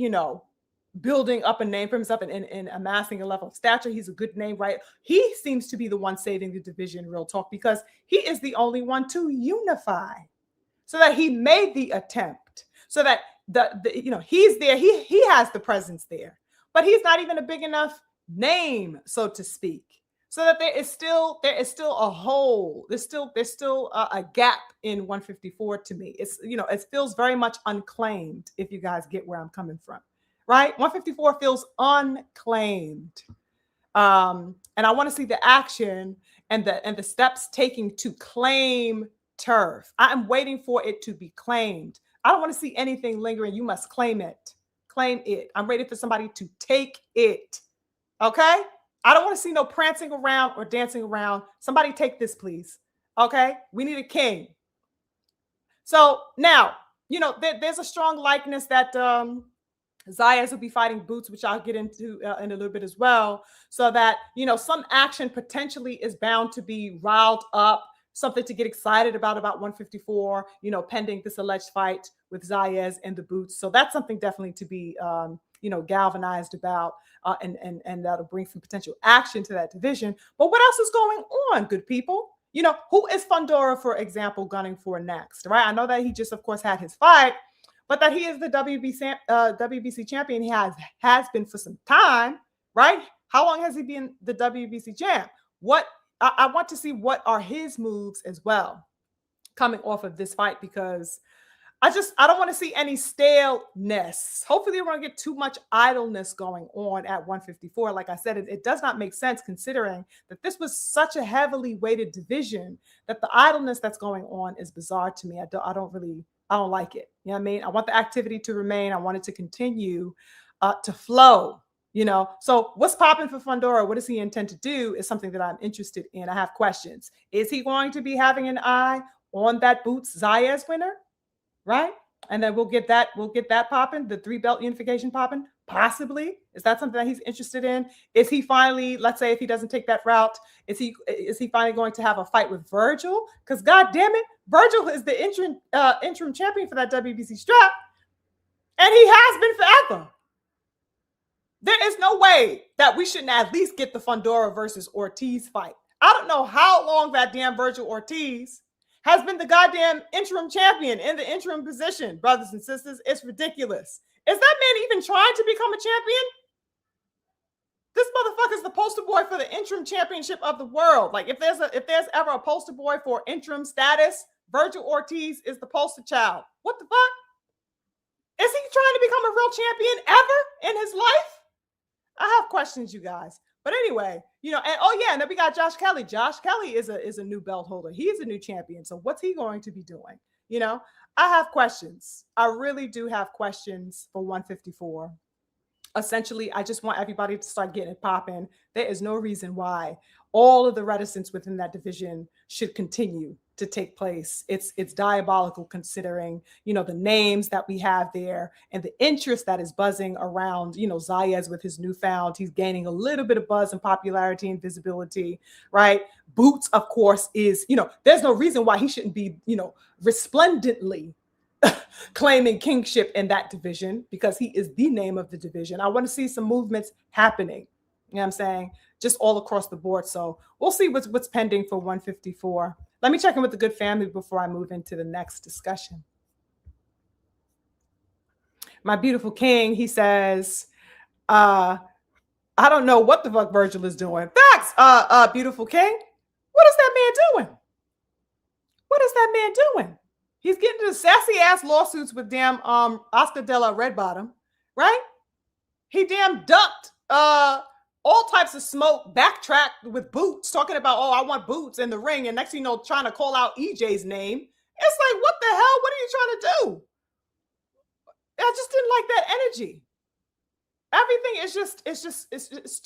building up a name for himself and amassing a level of stature. He's a good name, right? He seems to be the one saving the division, real talk, because he is the only one to unify. So that he made the attempt. So that he's there. He has the presence there, but he's not even a big enough name, so to speak. So that there is still a hole. There's still a gap in 154 to me. It's it feels very much unclaimed. If you guys get where I'm coming from, right? 154 feels unclaimed, and I want to see the action and the steps taken to claim turf. I am waiting for it to be claimed. I don't want to see anything lingering. You must claim it. Claim it. I'm ready for somebody to take it. Okay? I don't want to see no prancing around or dancing around. Somebody take this, please. Okay? We need a king. So now, there's a strong likeness that Zayas will be fighting Boots, which I'll get into in a little bit as well. So that, some action potentially is bound to be riled up, something to get excited about 154, pending this alleged fight with Zayas and the Boots. So that's something definitely to be, galvanized about, and that'll bring some potential action to that division. But what else is going on, good people? Who is Fondora, for example, gunning for next, right? I know that he just, of course, had his fight, but that he is the WBC champion. He has been for some time, right? How long has he been the WBC champ? I want to see what are his moves as well coming off of this fight, because I don't want to see any staleness. Hopefully, we won't get too much idleness going on at 154. Like I said, it does not make sense considering that this was such a heavily weighted division, that the idleness that's going on is bizarre to me. I don't like it. You know what I mean? I want the activity to remain. I want it to continue to flow. So what's popping for Fondora? What does he intend to do is something that I'm interested in. I have questions. Is he going to be having an eye on that Boots Zayas winner? Right? And then we'll get that popping, the 3-belt unification popping. Possibly. Is that something that he's interested in? Is he finally, let's say if he doesn't take that route, is he finally going to have a fight with Virgil? Because God damn it, Virgil is the interim champion for that WBC strap. And he has been forever. There is no way that we shouldn't at least get the Fondora versus Ortiz fight. I don't know how long that damn Virgil Ortiz has been the goddamn interim champion in the interim position, brothers and sisters. It's ridiculous. Is that man even trying to become a champion? This motherfucker's the poster boy for the interim championship of the world. Like, if there's ever a poster boy for interim status, Virgil Ortiz is the poster child. What the fuck? Is he trying to become a real champion ever in his life? I have questions, you guys. But anyway, and then we got Josh Kelly. Josh Kelly is a new belt holder. He's a new champion. So what's he going to be doing? I have questions. I really do have questions for 154. Essentially, I just want everybody to start getting it popping. There is no reason why all of the reticence within that division should continue to take place. It's diabolical considering, the names that we have there and the interest that is buzzing around, Zayas with his newfound. He's gaining a little bit of buzz and popularity and visibility, right? Boots, of course, is, there's no reason why he shouldn't be, resplendently claiming kingship in that division, because he is the name of the division. I want to see some movements happening. You know what I'm saying? Just all across the board. So we'll see what's pending for 154. Let me check in with the good family before I move into the next discussion. My beautiful king, he says, I don't know what the fuck Virgil is doing. Facts, beautiful king. What is that man doing? What is that man doing? He's getting into sassy ass lawsuits with damn Oscar de la Redbottom, right? He damn ducked all types of smoke, backtracked with Boots, talking about, I want Boots in the ring, and next thing you know, trying to call out EJ's name. It's like, what the hell? What are you trying to do? I just didn't like that energy. Everything is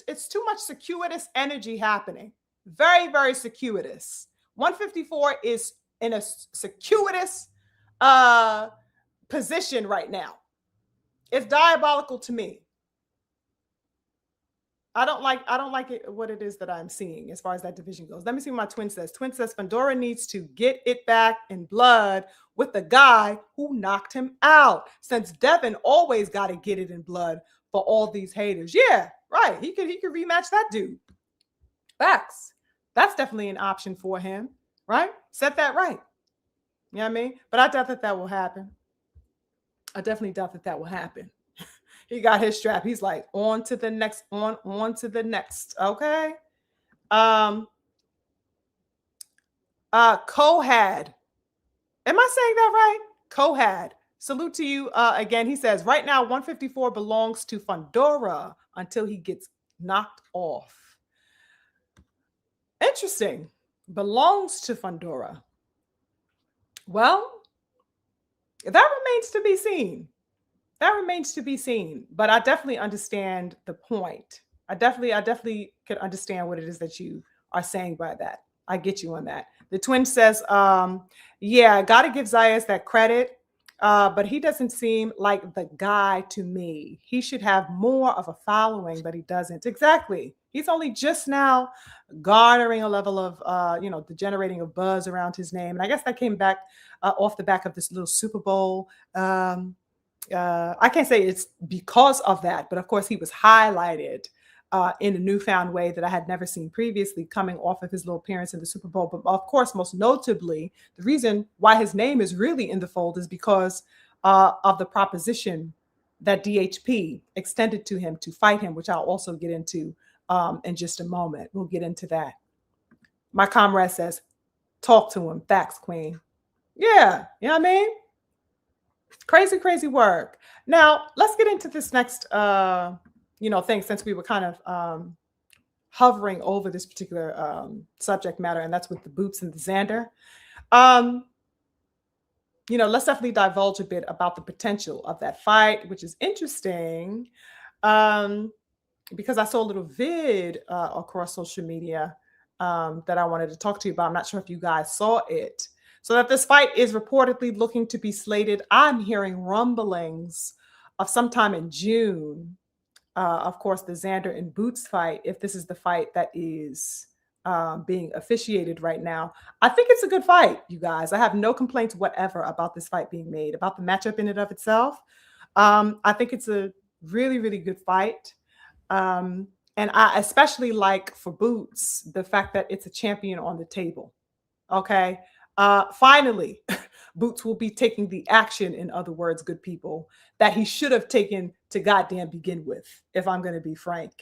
it's too much circuitous energy happening. Very, very circuitous. 154 is in a circuitous position right now. It's diabolical to me. I don't like it, what it is that I'm seeing as far as that division goes. Let me see what my twin says. Twin says Fondora needs to get it back in blood with the guy who knocked him out, since Devin always got to get it in blood for all these haters. Yeah, right. He could rematch that dude. Facts. That's definitely an option for him, right? Set that right. You know what I mean? But I doubt that will happen. I definitely doubt that will happen. He got his strap. He's like, on to the next, on to the next. Okay. Kohad. Am I saying that right? Kohad. Salute to you again. He says, right now, 154 belongs to Fondora until he gets knocked off. Interesting. Belongs to Fundora. Well, that remains to be seen. That remains to be seen. But I definitely understand the point. I definitely could understand what it is that you are saying by that. I get you on that. The twin says, yeah, gotta give Zayas that credit. But he doesn't seem like the guy to me. He should have more of a following, but he doesn't. Exactly. He's only just now garnering a level of, the generating of buzz around his name. And I guess that came back off the back of this little Super Bowl. I can't say it's because of that, but of course he was highlighted in a newfound way that I had never seen previously, coming off of his little appearance in the Super Bowl. But of course, most notably, the reason why his name is really in the fold is because of the proposition that DHP extended to him to fight him, which I'll also get into in just a moment. We'll get into that. My comrade says, talk to him. Facts, queen. Yeah, you know what I mean? Crazy, crazy work. Now, let's get into this next thing, since we were kind of hovering over this particular subject matter, and that's with the boots and the Xander. Let's definitely divulge a bit about the potential of that fight, which is interesting because I saw a little vid across social media that I wanted to talk to you about. I'm not sure if you guys saw it. So that this fight is reportedly looking to be slated. I'm hearing rumblings of sometime in June. Of course, the Xander and Boots fight, if this is the fight that is being officiated right now. I think it's a good fight, you guys. I have no complaints whatever about this fight being made, about the matchup in and of itself. I think it's a really, really good fight. And I especially like for Boots, the fact that it's a champion on the table. Okay. Finally, Boots will be taking the action, in other words, good people, that he should have taken to goddamn begin with, if I'm going to be frank.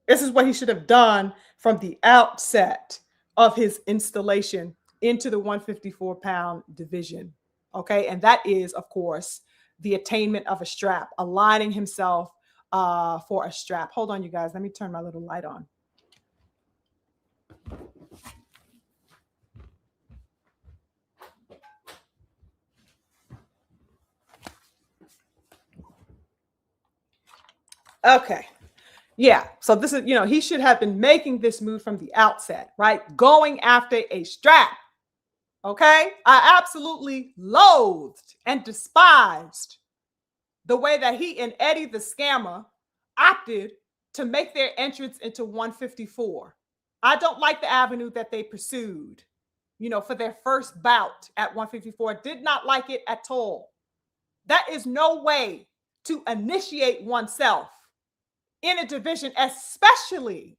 This is what he should have done from the outset of his installation into the 154-pound division. Okay. And that is, of course, the attainment of a strap, aligning himself for a strap. Hold on, you guys. Let me turn my little light on. Okay. Yeah. So this is, he should have been making this move from the outset, right? Going after a strap. Okay. I absolutely loathed and despised the way that he and Eddie the Scammer opted to make their entrance into 154. I don't like the avenue that they pursued, for their first bout at 154. Did not like it at all. That is no way to initiate oneself in a division, especially,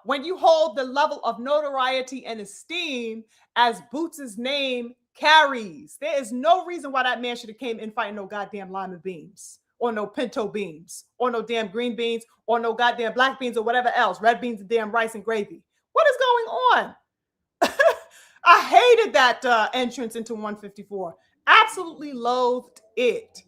when you hold the level of notoriety and esteem as Boots' name carries. There is no reason why that man should have came in fighting no goddamn lima beans or no pinto beans or no damn green beans or no goddamn black beans or whatever else, red beans and damn rice and gravy. What is going on? I hated that entrance into 154. Absolutely loathed it.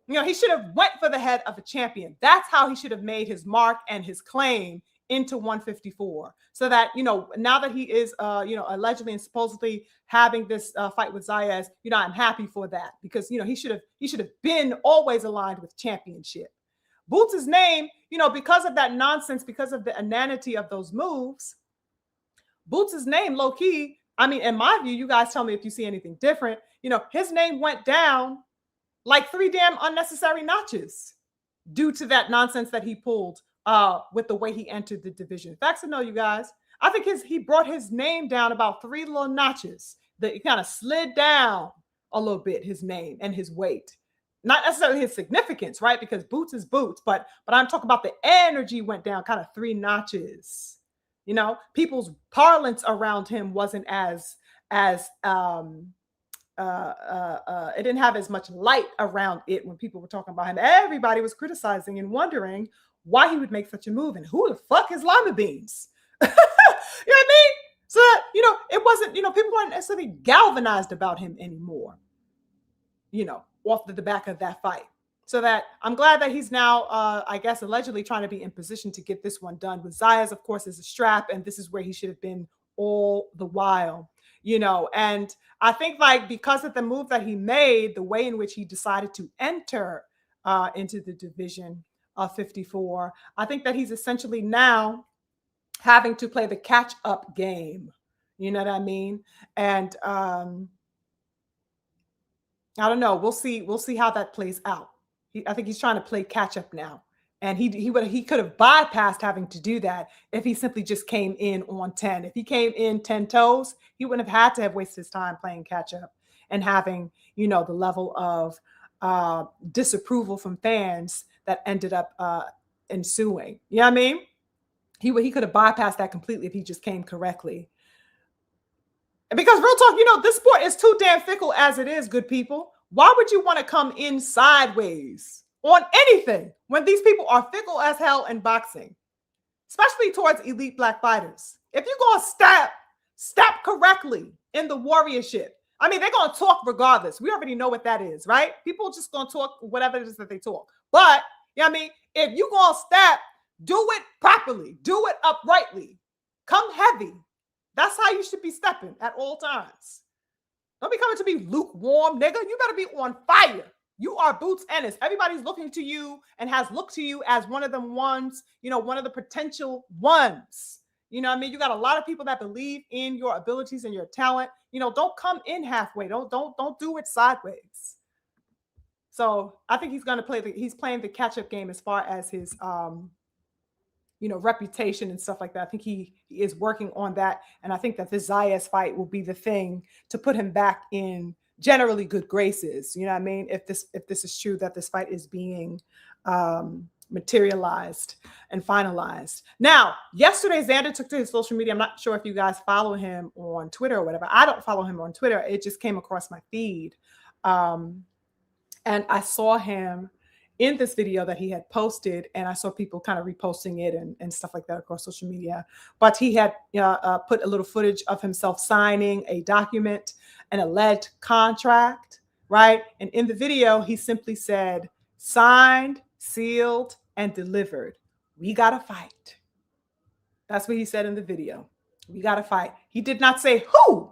He should have went for the head of a champion. That's how he should have made his mark and his claim into 154. So that, now that he is, allegedly and supposedly having this fight with Zayas, I'm happy for that because, he should have been always aligned with championship. Boots' name, because of that nonsense, because of the inanity of those moves, Boots' name, low key, in my view, you guys tell me if you see anything different, his name went down like 3 damn unnecessary notches due to that nonsense that he pulled with the way he entered the division. Facts to know, you guys. I think he brought his name down about 3 little notches. That it kind of slid down a little bit, his name and his weight. Not necessarily his significance, right? Because Boots is Boots, but I'm talking about the energy went down kind of 3 notches. People's parlance around him wasn't as it didn't have as much light around it when people were talking about him. Everybody was criticizing and wondering why he would make such a move and who the fuck is lima beans. You know what I mean? So, it wasn't, people weren't necessarily galvanized about him anymore, off the back of that fight. So that I'm glad that he's now, I guess, allegedly trying to be in position to get this one done. With Zayas, of course, is a strap, and this is where he should have been all the while, And I think, like, because of the move that he made, the way in which he decided to enter into the division of 54, I think that he's essentially now having to play the catch-up game. You know what I mean? And I don't know. We'll see. We'll see how that plays out. I think he's trying to play catch up now, and he could have bypassed having to do that if he simply just came in on 10. If he came in 10 toes, he wouldn't have had to have wasted his time playing catch up and having the level of disapproval from fans that ended up ensuing. You know what I mean? He could have bypassed that completely if he just came correctly. Because real talk, this sport is too damn fickle as it is, good people. Why would you want to come in sideways on anything when these people are fickle as hell in boxing, especially towards elite black fighters? If you're going to step correctly in the warriorship, I mean, they're going to talk regardless. We already know what that is, right? People just going to talk whatever it is that they talk. But, I mean, if you're going to step, do it properly. Do it uprightly. Come heavy. That's how you should be stepping at all times. Don't be coming to me lukewarm, nigga. You better be on fire. You are Boots Ennis. Everybody's looking to you and has looked to you as one of them ones, one of the potential ones. You know what I mean? You got a lot of people that believe in your abilities and your talent. Don't come in halfway. Don't do it sideways. So I think he's going to he's playing the catch-up game as far as his reputation and stuff like that. I think he is working on that. And I think that this Zayas fight will be the thing to put him back in generally good graces. You know what I mean? If this is true that this fight is being materialized and finalized. Now, yesterday, Xander took to his social media. I'm not sure if you guys follow him on Twitter or whatever. I don't follow him on Twitter. It just came across my feed. And I saw him in this video that he had posted, and I saw people kind of reposting it and stuff like that across social media. But he had put a little footage of himself signing a document, an alleged contract, right? And in the video, he simply said, signed, sealed, and delivered. We got to fight. That's what he said in the video. We got to fight. He did not say who,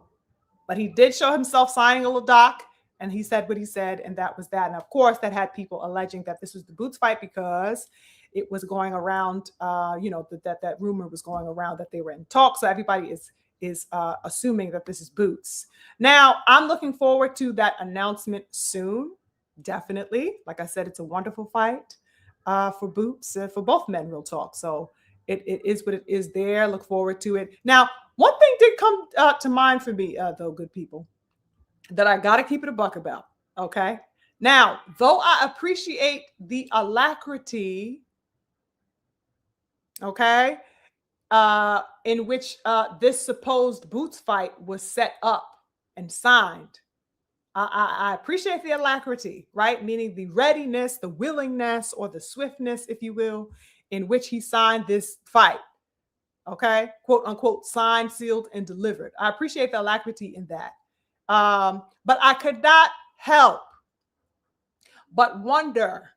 but he did show himself signing a little doc. And he said what he said, and that was that. And of course, that had people alleging that this was the Boots fight because it was going around, that rumor was going around that they were in talks. So everybody is assuming that this is Boots. Now, I'm looking forward to that announcement soon, definitely. Like I said, it's a wonderful fight for Boots, for both men, real talk. So it is what it is there. Look forward to it. Now, one thing did come to mind for me, though, good people, that I got to keep it a buck about, okay? Now, though I appreciate the alacrity, okay, in which this supposed Boots fight was set up and signed, I appreciate the alacrity, right? Meaning the readiness, the willingness, or the swiftness, if you will, in which he signed this fight, okay? Quote, unquote, signed, sealed, and delivered. I appreciate the alacrity in that. But I could not help but wonder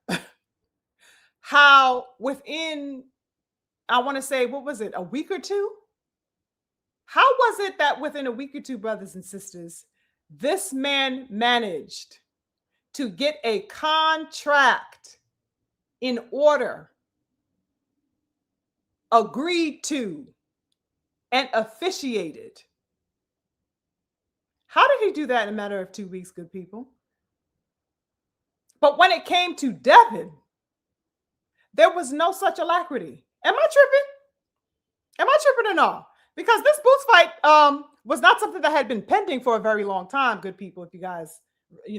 how within, I want to say, what was it, a week or two? How was it that within a week or two, brothers and sisters, this man managed to get a contract in order, agreed to, and officiated? How did he do that in a matter of 2 weeks, good people? But when it came to Devin, there was no such alacrity. Am I tripping? Am I tripping or no? Because this Boots fight was not something that had been pending for a very long time, good people, if you guys,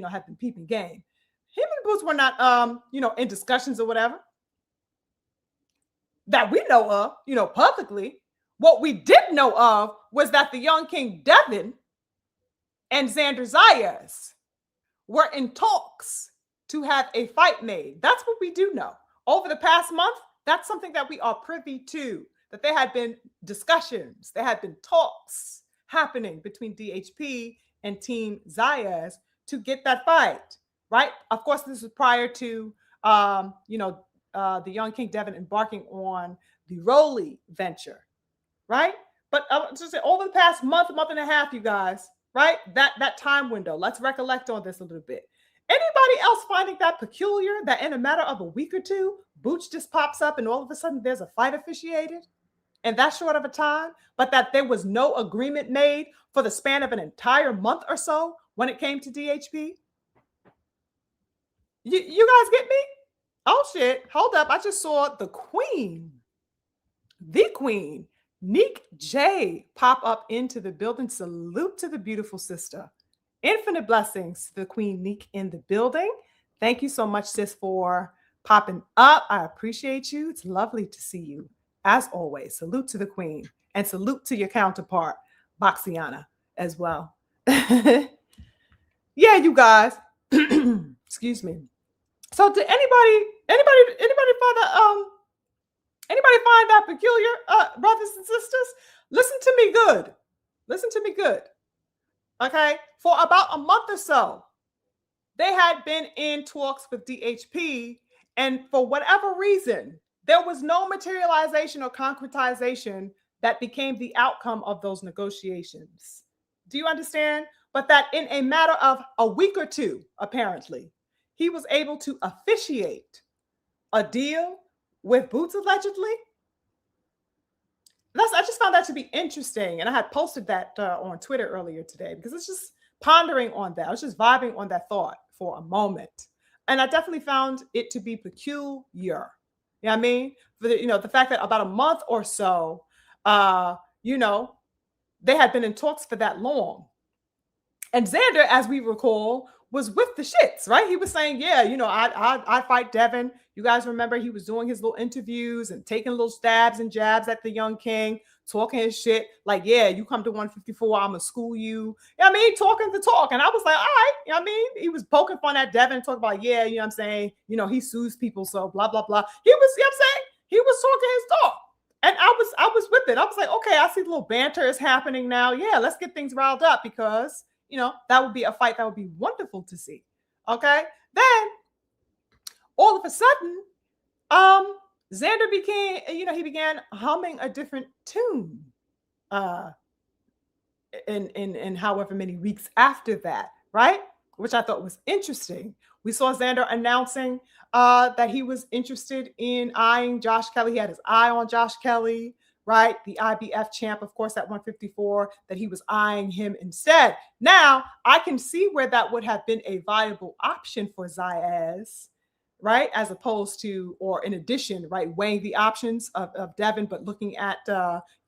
have been peeping game. Him and Boots were not, in discussions or whatever that we know of, publicly. What we did know of was that the young King Devin and Xander Zayas were in talks to have a fight made. That's what we do know. Over the past month, that's something that we are privy to, that there had been discussions, there had been talks happening between DHP and Team Zayas to get that fight, right? Of course, this was prior to the young King Devin embarking on the Rolly venture, right? But just over the past month and a half, you guys, right? That time window. Let's recollect on this a little bit. Anybody else finding that peculiar? That in a matter of a week or two, Boots just pops up and all of a sudden there's a fight officiated, and that short of a time, but that there was no agreement made for the span of an entire month or so when it came to DHP. You guys get me? Oh shit! Hold up! I just saw the queen, Neek J, pop up into the building. Salute to the beautiful sister. Infinite blessings to the Queen Neek in the building. Thank you so much, sis, for popping up. I appreciate you. It's lovely to see you. As always, salute to the Queen and salute to your counterpart, Boxiana, as well. Yeah, you guys. Excuse me. So did anybody find that peculiar, brothers and sisters? Listen to me good. Listen to me good. Okay, for about a month or so, they had been in talks with DHP, and for whatever reason, there was no materialization or concretization that became the outcome of those negotiations. Do you understand? But that in a matter of a week or two, apparently, he was able to officiate a deal with Boots, allegedly. I just found that to be interesting. And I had posted that on Twitter earlier today because it's just pondering on that. I was just vibing on that thought for a moment. And I definitely found it to be peculiar. You know what I mean? For the fact that about a month or so, they had been in talks for that long. And Xander, as we recall, was with the shits, right? He was saying, yeah, I'd fight Devin. You guys remember he was doing his little interviews and taking little stabs and jabs at the young king, talking his shit. Like, yeah, you come to 154, I'm going to school you. You know what I mean? Talking the talk. And I was like, all right. You know what I mean? He was poking fun at Devin, talking about, yeah, you know what I'm saying? He sues people, so blah, blah, blah. He was, you know what I'm saying? He was talking his talk. And I was with it. I was like, okay, I see the little banter is happening now. Yeah, let's get things riled up because that would be a fight that would be wonderful to see. Okay. Then all of a sudden, Xander he began humming a different tune in however many weeks after that, right? Which I thought was interesting. We saw Xander announcing that he was interested in eyeing Josh Kelly. He had his eye on Josh Kelly, right? The IBF champ, of course, at 154, that he was eyeing him instead. Now, I can see where that would have been a viable option for Zayas, right? As opposed to, or in addition, right, weighing the options of Devin, but looking at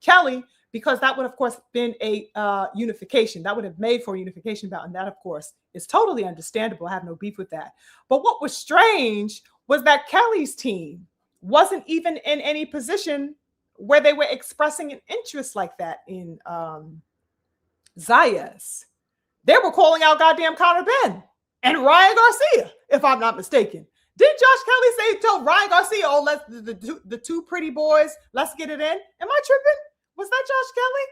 Kelly, because that would, of course, been a unification. That would have made for a unification bout. And that, of course, is totally understandable. I have no beef with that. But what was strange was that Kelly's team wasn't even in any position where they were expressing an interest like that in Zayas. They were calling out goddamn Conor Benn and Ryan Garcia, if I'm not mistaken. Did Josh Kelly tell Ryan Garcia, oh, let's the two pretty boys, let's get it in? Am I tripping? Was that Josh Kelly?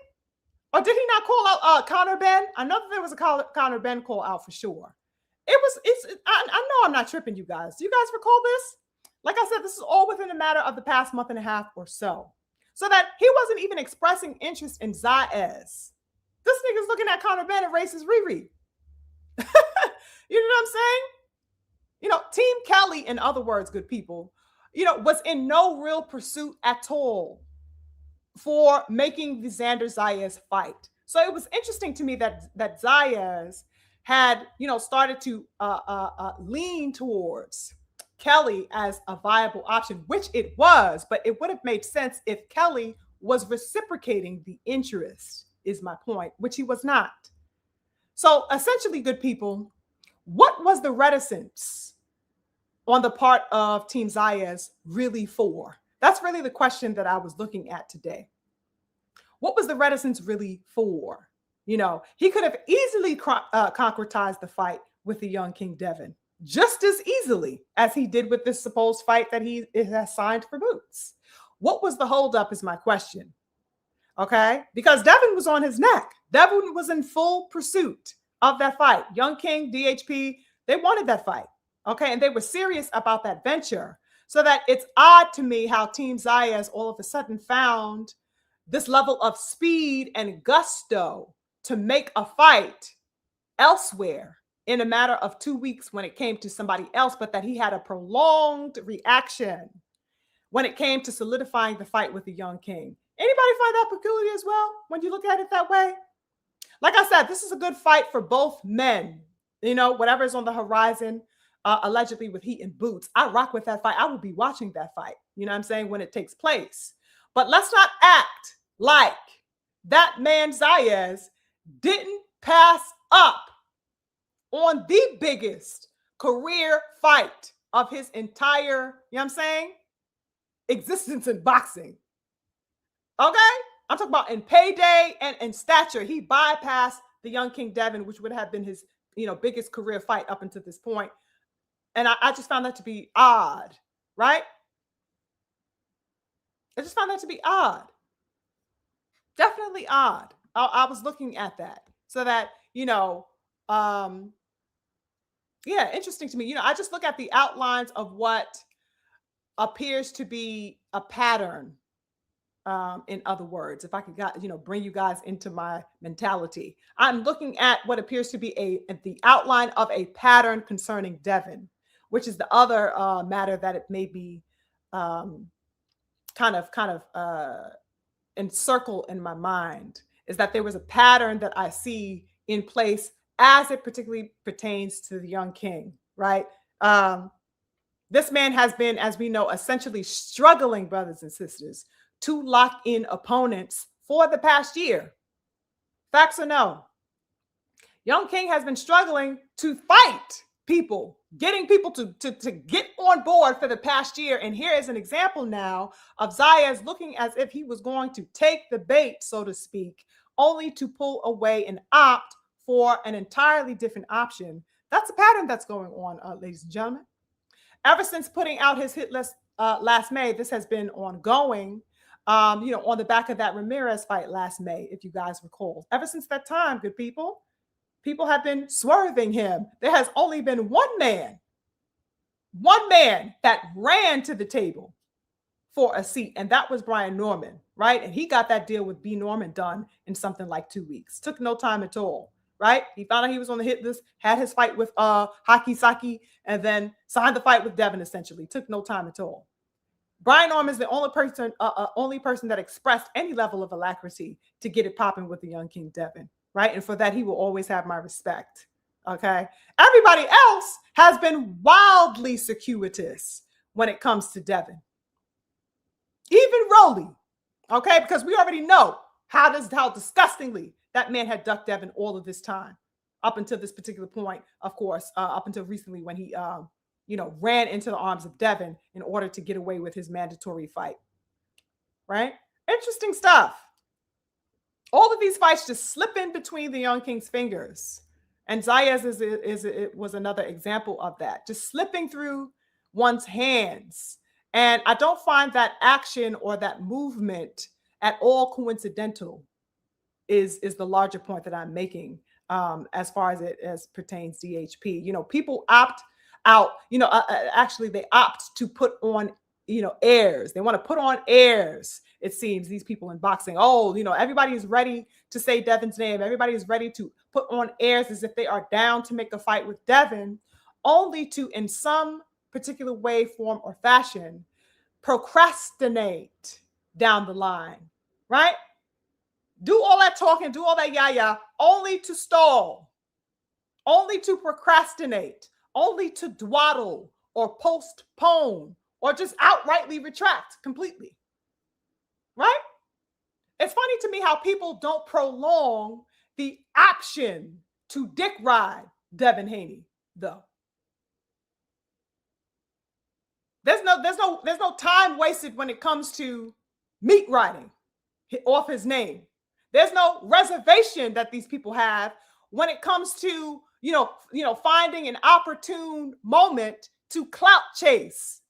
Or did he not call out Conor Benn? I know that there was a Conor Benn call out for sure. I know I'm not tripping, you guys. Do you guys recall this? Like I said, this is all within a matter of the past month and a half or so. So that he wasn't even expressing interest in Zayas. This nigga's looking at Conor Benn and racist Riri. You know what I'm saying? Team Kelly, in other words, good people, was in no real pursuit at all for making the Xander Zayas fight. So it was interesting to me that Zayas had, started to lean towards Kelly as a viable option, which it was, but it would have made sense if Kelly was reciprocating the interest, is my point, which he was not. So essentially, good people, what was the reticence on the part of Team Zayas really for? That's really the question that I was looking at today. What was the reticence really for? He could have easily concretized the fight with the young King Devin just as easily as he did with this supposed fight that he has signed for Boots. What was the holdup is my question. Okay? Because Devin was on his neck. Devin was in full pursuit of that fight. Young King, DHP, they wanted that fight. Okay. And they were serious about that venture. So that it's odd to me how Team Zayas all of a sudden found this level of speed and gusto to make a fight elsewhere in a matter of 2 weeks when it came to somebody else, but that he had a prolonged reaction when it came to solidifying the fight with the young king. Anybody find that peculiar as well when you look at it that way? Like I said, this is a good fight for both men. You know, whatever is on the horizon, allegedly with heat and boots. I rock with that fight. I will be watching that fight, you know what I'm saying, when it takes place. But let's not act like that man Zayas didn't pass up on the biggest career fight of his entire, you know what I'm saying, existence in boxing. Okay? I'm talking about in payday and in stature. He bypassed the young King Devin, which would have been his, biggest career fight up until this point. And I just found that to be odd, right? I just found that to be odd. Definitely odd. I was looking at that. So that, interesting to me. I just look at the outlines of what appears to be a pattern. In other words, if I could, bring you guys into my mentality, I'm looking at what appears to be the outline of a pattern concerning Devin, which is the other matter that it may be kind of encircle in my mind, is that there was a pattern that I see in place as it particularly pertains to the young king, right? This man has been, as we know, essentially struggling, brothers and sisters, to lock in opponents for the past year. Facts or no? Young King has been struggling to fight people, getting people to get on board for the past year. And here is an example now of Zayas looking as if he was going to take the bait, so to speak, only to pull away and opt for an entirely different option. That's a pattern that's going on, ladies and gentlemen. Ever since putting out his hit list last May, this has been ongoing. On the back of that Ramirez fight last May, if you guys recall. Ever since that time, good people have been swerving him. There has only been one man that ran to the table for a seat, and that was Brian Norman, right? And he got that deal with B. Norman done in something like 2 weeks. Took no time at all, right? He found out he was on the hit list, had his fight with Haki Saki, and then signed the fight with Devin, essentially. Took no time at all. Brian Norman is the only person that expressed any level of alacrity to get it popping with the young King Devin, right? And for that, he will always have my respect, okay? Everybody else has been wildly circuitous when it comes to Devin. Even Rolly, okay? Because we already know how disgustingly that man had ducked Devin all of this time, up until this particular point, of course, up until recently when he ran into the arms of Devin in order to get away with his mandatory fight, right? Interesting stuff. All of these fights just slip in between the young King's fingers. And Zayas was another example of that, just slipping through one's hands. And I don't find that action or that movement at all coincidental is the larger point that I'm making as far as it pertains DHP. People opt out, actually they opt to put on, airs. They want to put on airs, it seems, these people in boxing. Oh, everybody is ready to say Devin's name. Everybody is ready to put on airs as if they are down to make a fight with Devin, only to, in some particular way, form, or fashion, procrastinate down the line, right? Do all that talking, do all that yaya, only to stall, only to procrastinate, only to dawdle or postpone or just outrightly retract completely, right? It's funny to me how people don't prolong the option to dick ride Devin Haney, though. There's no time wasted when it comes to meat riding off his name. There's no reservation that these people have when it comes to finding an opportune moment to clout chase,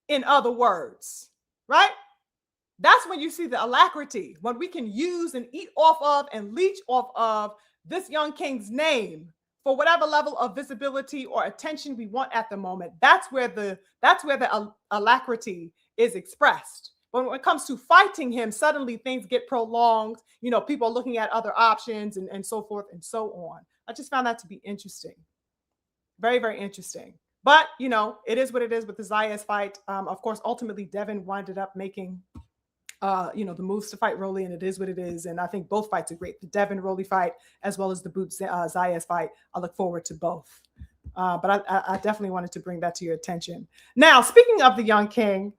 in other words, right? That's when you see the alacrity, when we can use and eat off of and leech off of this young King's name for whatever level of visibility or attention we want at the moment. That's where the alacrity is expressed. But when it comes to fighting him, suddenly things get prolonged. You know, people are looking at other options and so forth and so on. I just found that to be interesting. Very, very interesting. But, you know, it is what it is with the Zayas fight. Of course, ultimately, Devin winded up making, you know, the moves to fight Rolly, and it is what it is. And I think both fights are great. The Devin Rolly fight, as well as the Boot Zayas fight. I look forward to both. But I definitely wanted to bring that to your attention. Now, speaking of the Young King,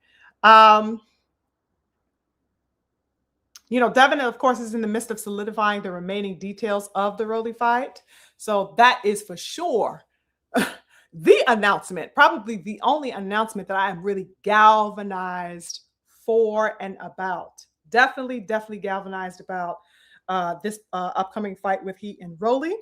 you know, Devin, of course, is in the midst of solidifying the remaining details of the Rolly fight. So that is for sure the announcement, probably the only announcement that I am really galvanized for and about. Definitely galvanized about this upcoming fight with Heat and Rolly.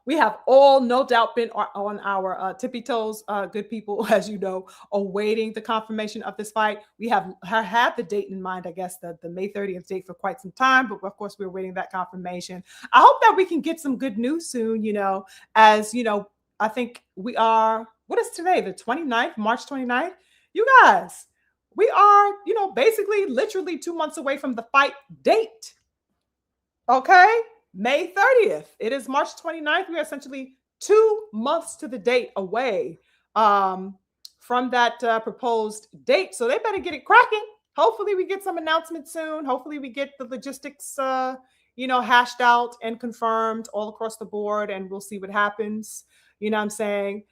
We have all no doubt been on our tippy toes, good people, as you know, awaiting the confirmation of this fight. We have had the date in mind, I guess, the May 30th date for quite some time, but of course, we're waiting that confirmation. I hope that we can get some good news soon, you know, as, you know, I think we are, what is today, the 29th, March 29th? You guys, we are, you know, basically literally 2 months away from the fight date. Okay? May 30th. It is March 29th. We are essentially 2 months to the date away from that proposed date. So they better get it cracking. Hopefully we get some announcements soon. Hopefully we get the logistics, you know, hashed out and confirmed all across the board, and we'll see what happens. You know what I'm saying?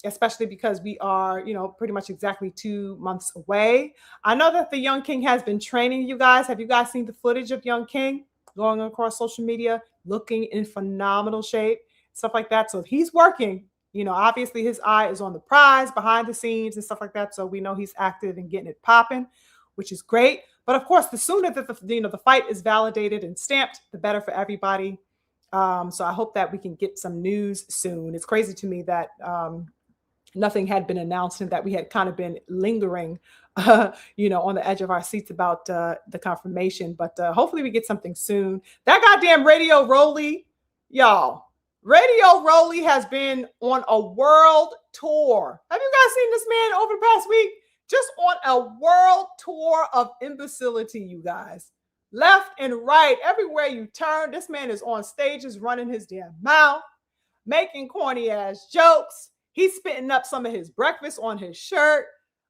Especially because we are, you know, pretty much exactly 2 months away. I know that the Young King has been training you guys. Have you guys seen the footage of Young King going across social media, looking in phenomenal shape, stuff like that? So he's working, you know, obviously his eye is on the prize behind the scenes and stuff like that. So we know he's active and getting it popping, which is great. But of course, the sooner that the fight is validated and stamped, the better for everybody. So I hope that we can get some news soon. It's crazy to me that nothing had been announced and that we had kind of been lingering, you know, on the edge of our seats about the confirmation. But hopefully we get something soon. That goddamn Radio Rolly, y'all. Radio Rolly has been on a world tour. Have you guys seen this man over the past week? Just on a world tour of imbecility, you guys. Left and right, everywhere you turn, this man is on stages running his damn mouth, making corny ass jokes. He's spitting up some of his breakfast on his shirt.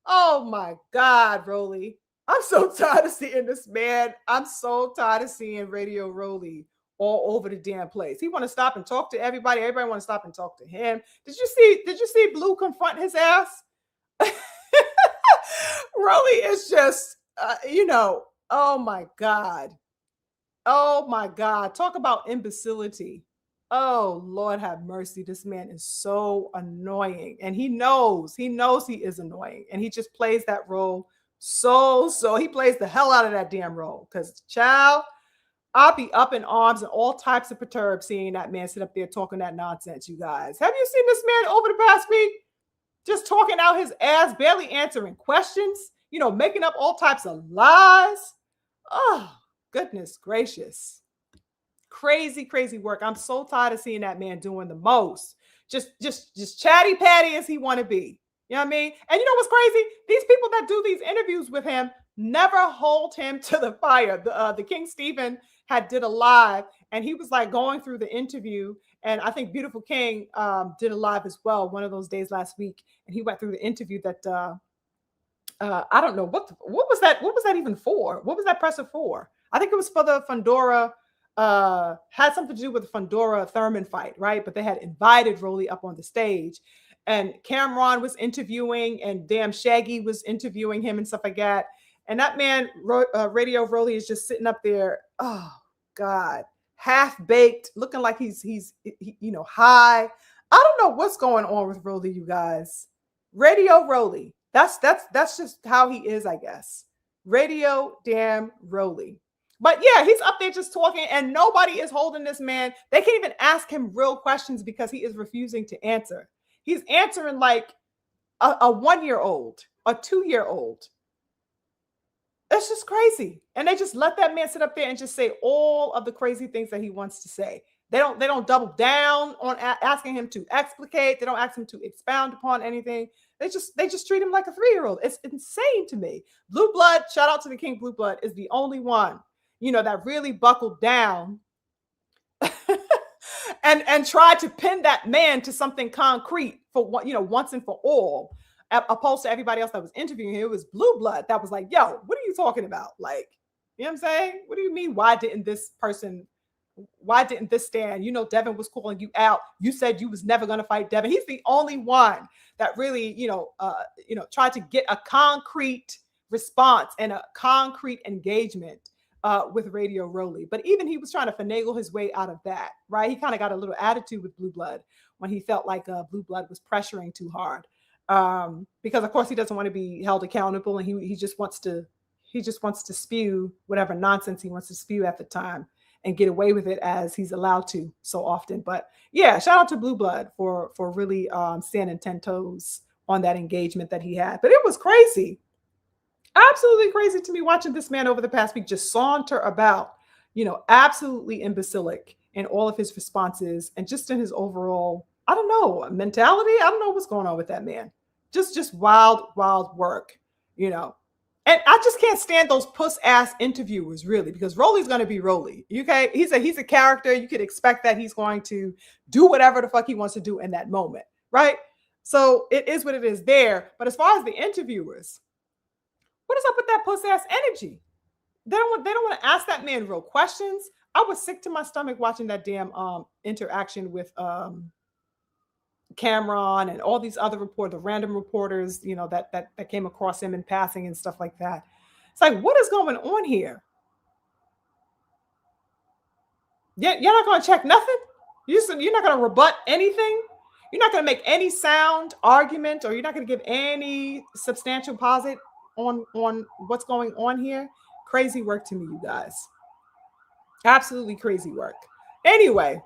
Oh my God, Rolly. I'm so tired of seeing this man. I'm so tired of seeing Radio Rolly all over the damn place. He want to stop and talk to everybody. Everybody want to stop and talk to him. Did you see Blue confront his ass? Rolly is just, you know, oh my God. Oh my God. Talk about imbecility. Oh, Lord have mercy. This man is so annoying. And he knows he is annoying. And he just plays that role so he plays the hell out of that damn role. Because, child, I'll be up in arms and all types of perturbed seeing that man sit up there talking that nonsense, you guys. Have you seen this man over the past week? Just talking out his ass, barely answering questions, you know, making up all types of lies. Oh, goodness gracious. Crazy work. I'm so tired of seeing that man doing the most. Just chatty patty as he want to be. You know what I mean? And you know what's crazy? These people that do these interviews with him never hold him to the fire. The King Stephen did a live, and he was like going through the interview. And I think Beautiful King did a live as well one of those days last week. And he went through the interview that I don't know what was that? What was that even for? What was that presser for? I think it was for the Fondora. Had something to do with the Fundora Thurman fight, right? But they had invited Rolly up on the stage, and Cameron was interviewing, and damn Shaggy was interviewing him and stuff like that. And that man, Radio Rolly, is just sitting up there. Oh God, half baked, looking like he's you know, high. I don't know what's going on with Rolly, you guys. Radio Rolly. That's just how he is, I guess. Radio damn Rolly. But yeah, he's up there just talking, and nobody is holding this man. They can't even ask him real questions because he is refusing to answer. He's answering like a 1-year-old, a 2-year-old. It's just crazy. And they just let that man sit up there and just say all of the crazy things that he wants to say. They don't double down on asking him to explicate. They don't ask him to expound upon anything. They just treat him like a 3-year-old. It's insane to me. Blue Blood, shout out to the King. Blue Blood is the only one, that really buckled down and tried to pin that man to something concrete for once and for all, opposed to everybody else that was interviewing him. It was Blue Blood that was like, yo, what are you talking about? Like, you know what I'm saying? What do you mean? Why didn't this stand? Devin was calling you out. You said you was never going to fight Devin. He's the only one that really, tried to get a concrete response and a concrete engagement with Radio Rowley. But even he was trying to finagle his way out of that, right? He kind of got a little attitude with Blue Blood when he felt like Blue Blood was pressuring too hard. Because of course he doesn't want to be held accountable, and he just wants to spew whatever nonsense he wants to spew at the time and get away with it as he's allowed to so often. But yeah, shout out to Blue Blood for really standing 10 toes on that engagement that he had. But it was crazy. Absolutely crazy to me watching this man over the past week just saunter about, absolutely imbecilic in all of his responses and just in his overall, I don't know, mentality. I don't know what's going on with that man. Just wild work, And I just can't stand those puss-ass interviewers, really, because Rowley's going to be Rowley. Okay, he's a character. You could expect that he's going to do whatever the fuck he wants to do in that moment, right? So it is what it is there. But as far as the interviewers, what is up with that puss-ass energy? They don't want to ask that man real questions. I was sick to my stomach watching that damn interaction with Cameron and all these other the random reporters, that came across him in passing and stuff like that. It's like, what is going on here? You're not going to check nothing? You're not going to rebut anything? You're not going to make any sound argument, or you're not going to give any substantial posit on what's going on here? Crazy work to me, you guys. Absolutely crazy work. Anyway,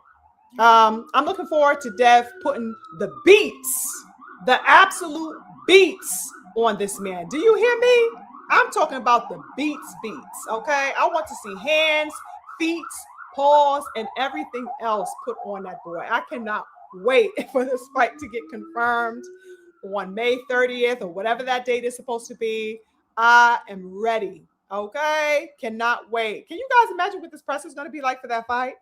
I'm looking forward to Dev putting the absolute beats on this man. Do you hear me? I'm talking about the beats, okay? I want to see hands, feet, paws, and everything else put on that boy. I cannot wait for this fight to get confirmed on May 30th or whatever that date is supposed to be. I am ready, okay? Cannot wait. Can you guys imagine what this press is going to be like for that fight?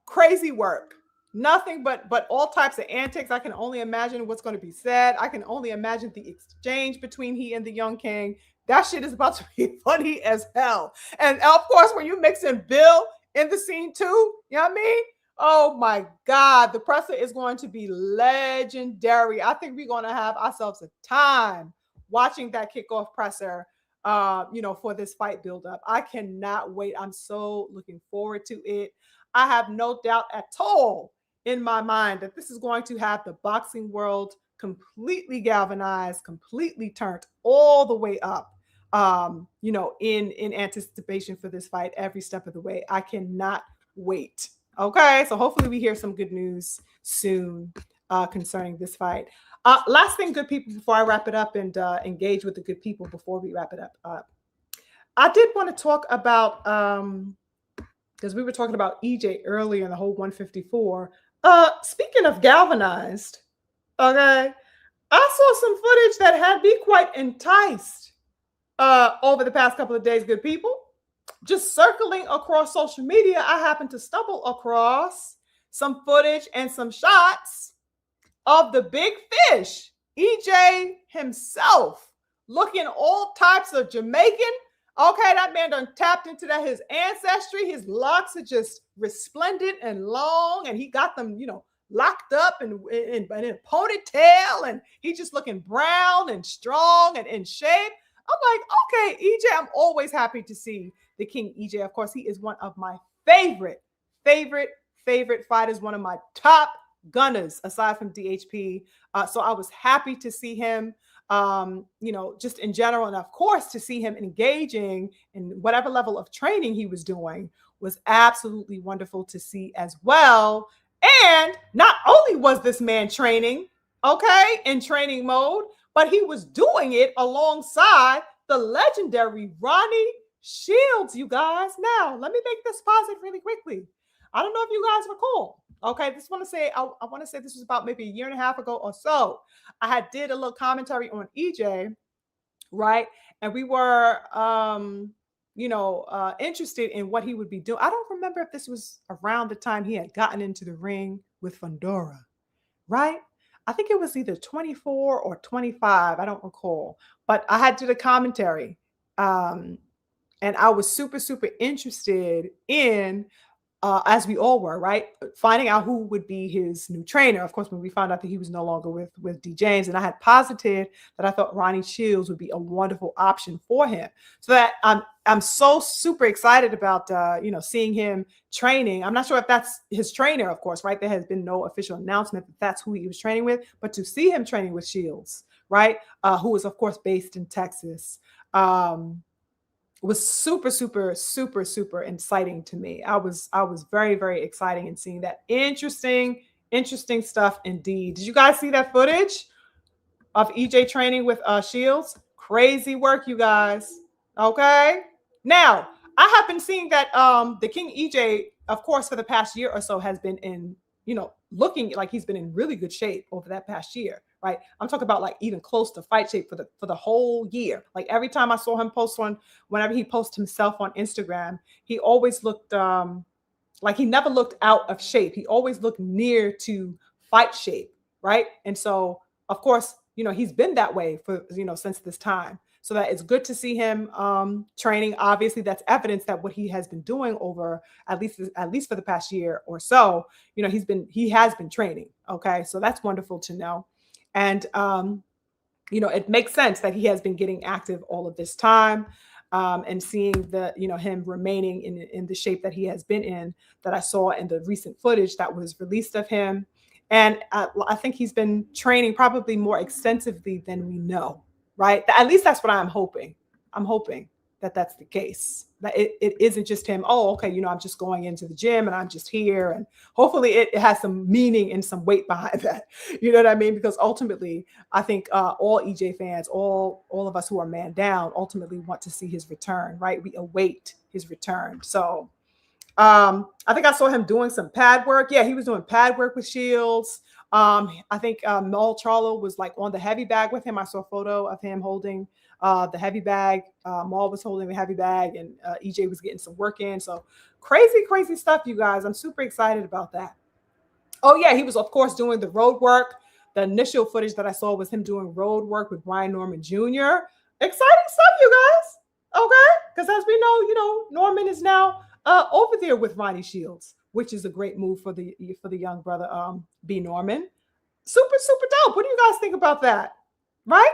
Crazy work. Nothing but all types of antics. I can only imagine what's going to be said. I can only imagine the exchange between he and the young king. That shit is about to be funny as hell. And of course, when you mix in Bill in the scene too, you know what I mean? Oh my God, the presser is going to be legendary. I think we're going to have ourselves a time watching that kickoff presser, for this fight buildup. I cannot wait. I'm so looking forward to it. I have no doubt at all in my mind that this is going to have the boxing world completely galvanized, completely turned all the way up, in anticipation for this fight every step of the way. I cannot wait. Okay, so hopefully we hear some good news soon concerning this fight. Last thing, good people, before I wrap it up and engage with the good people before we wrap it up. I did want to talk about, because we were talking about EJ earlier in the whole 154. Speaking of galvanized, okay, I saw some footage that had me quite enticed over the past couple of days, good people. Just circling across social media, I happened to stumble across some footage and some shots of the big fish, EJ himself, looking all types of Jamaican. Okay, that man done tapped into his ancestry. His locks are just resplendent and long, and he got them, locked up and in a ponytail, and he just looking brown and strong and in shape. I'm like, okay, EJ, I'm always happy to see the King EJ. Of course, he is one of my favorite fighters, one of my top gunners aside from DHP. So I was happy to see him, just in general. And of course, to see him engaging in whatever level of training he was doing was absolutely wonderful to see as well. And not only was this man training, okay, in training mode, but he was doing it alongside the legendary Ronnie Shields, you guys. Now, let me make this posit really quickly. I don't know if you guys recall. Okay, just want to say I want to say this was about maybe a year and a half ago or so. I had did a little commentary on EJ, right? And we were interested in what he would be doing. I don't remember if this was around the time he had gotten into the ring with Fondora, right? I think it was either 24 or 25. I don't recall. But I had did a commentary. And I was super, super interested in as we all were, right? Finding out who would be his new trainer. Of course, when we found out that he was no longer with D. James, and I had posited that I thought Ronnie Shields would be a wonderful option for him. So that I'm so super excited about seeing him training. I'm not sure if that's his trainer, of course, right? There has been no official announcement that that's who he was training with, but to see him training with Shields, right? Who is of course based in Texas. Was super, super, super, super exciting to me. I was very, very exciting in seeing that. Interesting stuff indeed. Did you guys see that footage of EJ training with Shields? Crazy work, you guys. Okay. Now, I have been seeing that the King EJ, of course, for the past year or so has been in, looking like he's been in really good shape over that past year. Right. I'm talking about like even close to fight shape for the whole year. Like every time I saw him post whenever he posts himself on Instagram, he always looked like he never looked out of shape. He always looked near to fight shape. Right. And so, of course, he's been that way for, since this time. So that it's good to see him training. Obviously, that's evidence that what he has been doing over at least for the past year or so, he has been training. Okay. So that's wonderful to know. And, it makes sense that he has been getting active all of this time and seeing him remaining in the shape that he has been in that I saw in the recent footage that was released of him. And I think he's been training probably more extensively than we know, right? At least that's what I'm hoping. I'm hoping that that's the case, that it isn't just him. Oh, okay. I'm just going into the gym and I'm just here. And hopefully it has some meaning and some weight behind that. You know what I mean? Because ultimately, I think all EJ fans, all of us who are man down, ultimately want to see his return, right? We await his return. So I think I saw him doing some pad work. Yeah, he was doing pad work with Shields. I think Jermall Charlo was like on the heavy bag with him. I saw a photo of him holding the heavy bag. Maul was holding the heavy bag, and EJ was getting some work in. So crazy stuff, you guys. I'm super excited about that. Oh yeah, he was of course doing the road work. The initial footage that I saw was him doing road work with Brian Norman Jr. Exciting stuff, you guys. Okay, because as we know, Norman is now over there with Ronnie Shields, which is a great move for the young brother, B. Norman. Super dope. What do you guys think about that? Right?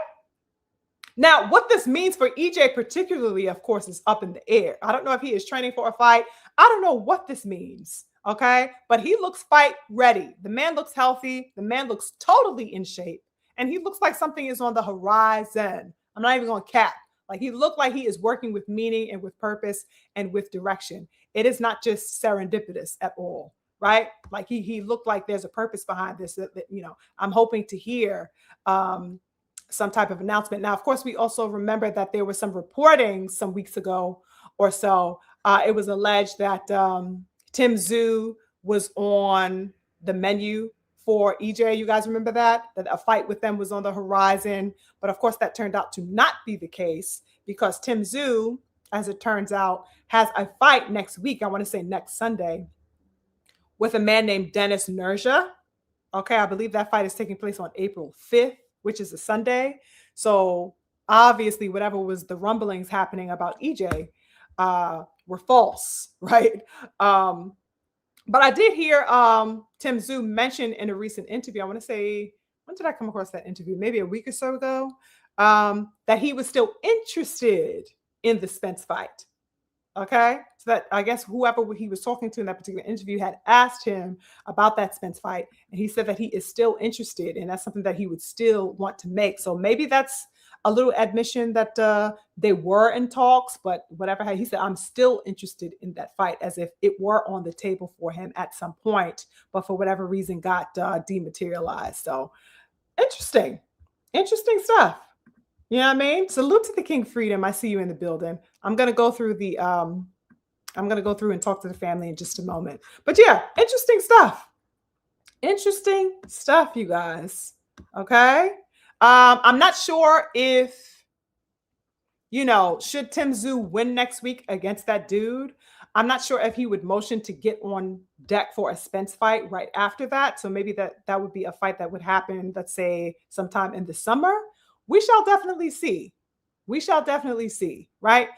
Now, what this means for EJ particularly, of course, is up in the air. I don't know if he is training for a fight. I don't know what this means. Okay. But he looks fight ready. The man looks healthy. The man looks totally in shape. And he looks like something is on the horizon. I'm not even going to cap. Like he looked like he is working with meaning and with purpose and with direction. It is not just serendipitous at all. Right? Like he looked like there's a purpose behind this. That I'm hoping to hear some type of announcement. Now, of course, we also remember that there was some reporting some weeks ago or so. It was alleged that Tim Tszyu was on the menu for EJ. You guys remember that a fight with them was on the horizon. But of course, that turned out to not be the case because Tim Tszyu, as it turns out, has a fight next week. I want to say next Sunday with a man named Dennis Nerja. Okay, I believe that fight is taking place on April 5th. Which is a Sunday. So obviously, whatever was the rumblings happening about EJ were false, right? But I did hear Tim Tszyu mention in a recent interview, I want to say, when did I come across that interview? Maybe a week or so ago, that he was still interested in the Spence fight. Okay, so that I guess whoever he was talking to in that particular interview had asked him about that Spence fight, and he said that he is still interested, and that's something that he would still want to make. So maybe that's a little admission that they were in talks, but whatever. He said, I'm still interested in that fight, as if it were on the table for him at some point, but for whatever reason got dematerialized. So interesting stuff. You know what I mean? Salute to the King Freedom. I see you in the building. I'm going to go through the I'm going to go through and talk to the family in just a moment. But yeah, interesting stuff. Interesting stuff, you guys. Okay. I'm not sure if, should Tim Tszyu win next week against that dude, I'm not sure if he would motion to get on deck for a Spence fight right after that. So maybe that would be a fight that would happen, let's say, sometime in the summer. We shall definitely see. We shall definitely see, right?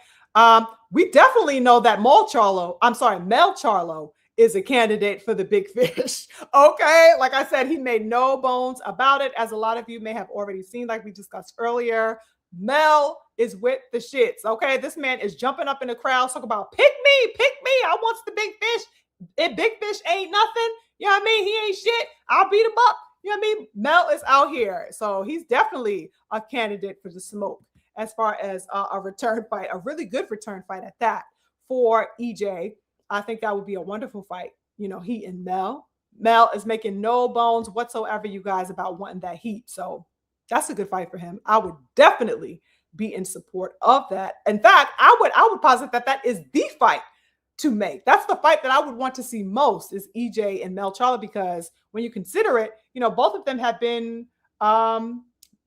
We definitely know that Mel Charlo is a candidate for the big fish. Okay. Like I said, he made no bones about it, as a lot of you may have already seen, like we discussed earlier. Mel is with the shits. Okay. This man is jumping up in the crowd, talking about pick me. I want the big fish. If big fish ain't nothing, you know what I mean? He ain't shit. I'll beat him up. You know what I mean? Mel is out here. So he's definitely a candidate for the smoke as far as a return fight, a really good return fight at that for EJ. I think that would be a wonderful fight. He and Mel. Mel is making no bones whatsoever, you guys, about wanting that heat. So that's a good fight for him. I would definitely be in support of that. In fact, I would posit that is the fight to make. That's the fight that I would want to see most, is EJ and Mel Charlo, because when you consider it, both of them have been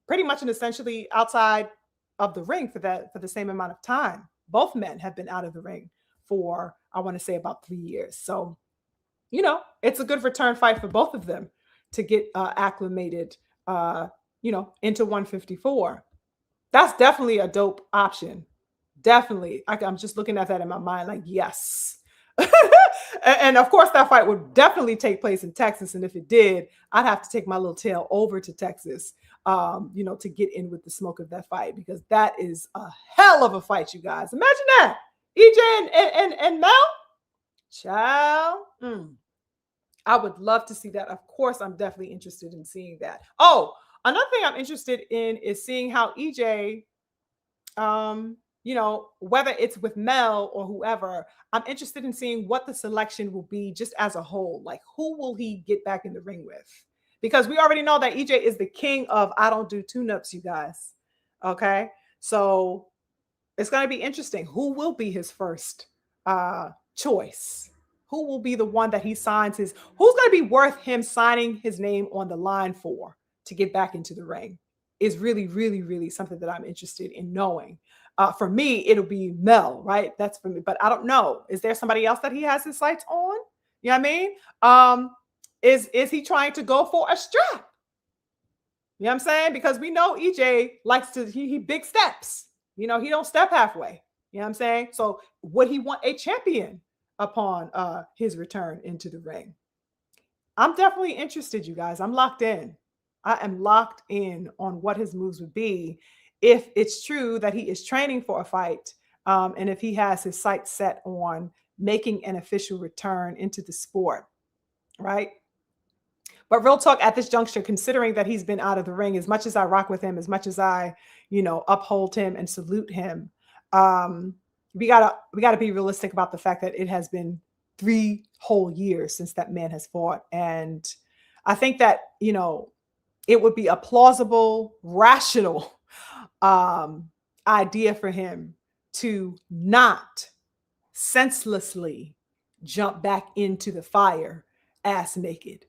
pretty much and essentially outside of the ring for the same amount of time. Both men have been out of the ring for, I want to say, about 3 years. So, it's a good return fight for both of them to get acclimated, into 154. That's definitely a dope option. Definitely. I'm just looking at that in my mind like, yes. And of course, that fight would definitely take place in Texas. And if it did, I'd have to take my little tail over to Texas, to get in with the smoke of that fight, because that is a hell of a fight, you guys. Imagine that. EJ and Mel. Child. I would love to see that. Of course, I'm definitely interested in seeing that. Oh, another thing I'm interested in is seeing how EJ, whether it's with Mel or whoever, I'm interested in seeing what the selection will be just as a whole. Like, who will he get back in the ring with? Because we already know that EJ is the king of I don't do tune-ups, you guys. Okay. So it's going to be interesting. Who will be his first choice? Who will be the one that he signs who's going to be worth him signing his name on the line for to get back into the ring is really, really, really something that I'm interested in knowing. For me, it'll be Mel, right? That's for me, but I don't know. Is there somebody else that he has his sights on? You know what I mean? Is he trying to go for a strap? You know what I'm saying? Because we know EJ likes to, he big steps. He don't step halfway. You know what I'm saying? So would he want a champion upon his return into the ring? I'm definitely interested, you guys. I'm locked in. I am locked in on what his moves would be if it's true that he is training for a fight, and if he has his sights set on making an official return into the sport, right? But real talk, at this juncture, considering that he's been out of the ring, as much as I rock with him, as much as I, uphold him and salute him, we gotta be realistic about the fact that it has been 3 whole years since that man has fought. And I think that, it would be a plausible, rational idea for him to not senselessly jump back into the fire ass naked,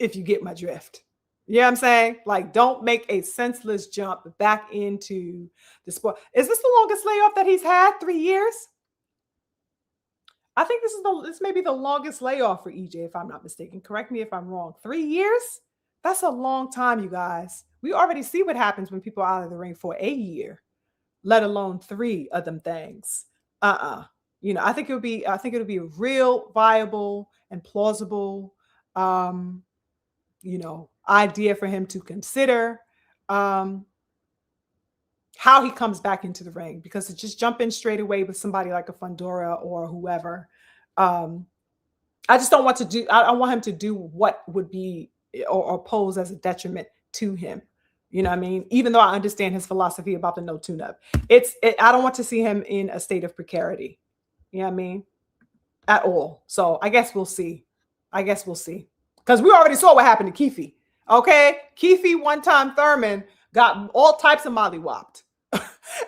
if you get my drift. You know what I'm saying? Like, don't make a senseless jump back into the sport. Is this the longest layoff that he's had? 3 years? I think this may be the longest layoff for EJ, if I'm not mistaken. Correct me if I'm wrong. 3 years? That's a long time, you guys. We already see what happens when people are out of the ring for a year, let alone 3 of them things. I think it would be a real viable and plausible idea for him to consider how he comes back into the ring, because to just jump in straight away with somebody like a Fondora or whoever, I just don't want to do. I want him to do what would be or pose as a detriment to him. You know what I mean? Even though I understand his philosophy about the no tune-up, I don't want to see him in a state of precarity. You know what I mean? At all. So I guess we'll see. Because we already saw what happened to Keefe. Okay? Keefe, one time Thurman, got all types of mollywopped.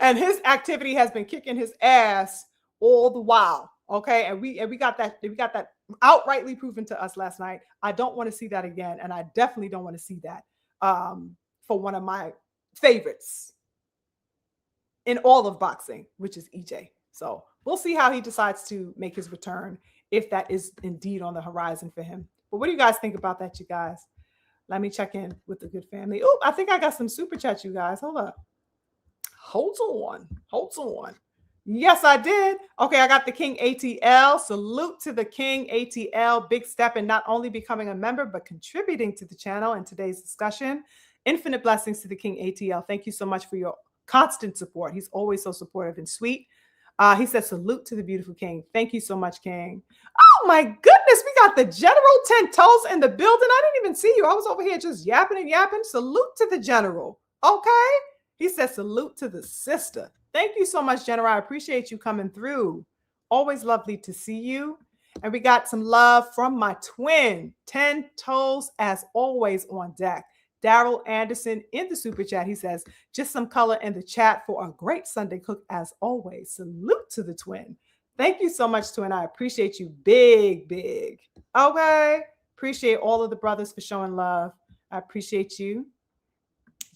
And his activity has been kicking his ass all the while. Okay, and we got that outrightly proven to us last night. I don't want to see that again, and I definitely don't want to see that for one of my favorites in all of boxing, which is EJ. So we'll see how he decides to make his return, if that is indeed on the horizon for him. But what do you guys think about that, you guys? Let me check in with the good family. Oh, I think I got some super chats, you guys. Hold up. Hold on. Yes, I did. Okay, I got the King ATL. Salute to the King ATL. Big step in not only becoming a member, but contributing to the channel and today's discussion. Infinite blessings to the King ATL. Thank you so much for your constant support. He's always so supportive and sweet. He says, salute to the beautiful King. Thank you so much, King. Oh my goodness, we got the General 10 Toes in the building. I didn't even see you. I was over here just yapping and yapping. Salute to the General. Okay. He says, salute to the sister. Thank you so much, General. I appreciate you coming through. Always lovely to see you. And we got some love from my twin, 10 Toes, as always, on deck. Daryl Anderson in the super chat. He says, just some color in the chat for a great Sunday cook as always. Salute to the twin. Thank you so much, twin. I appreciate you big. Okay. Appreciate all of the brothers for showing love. I appreciate you.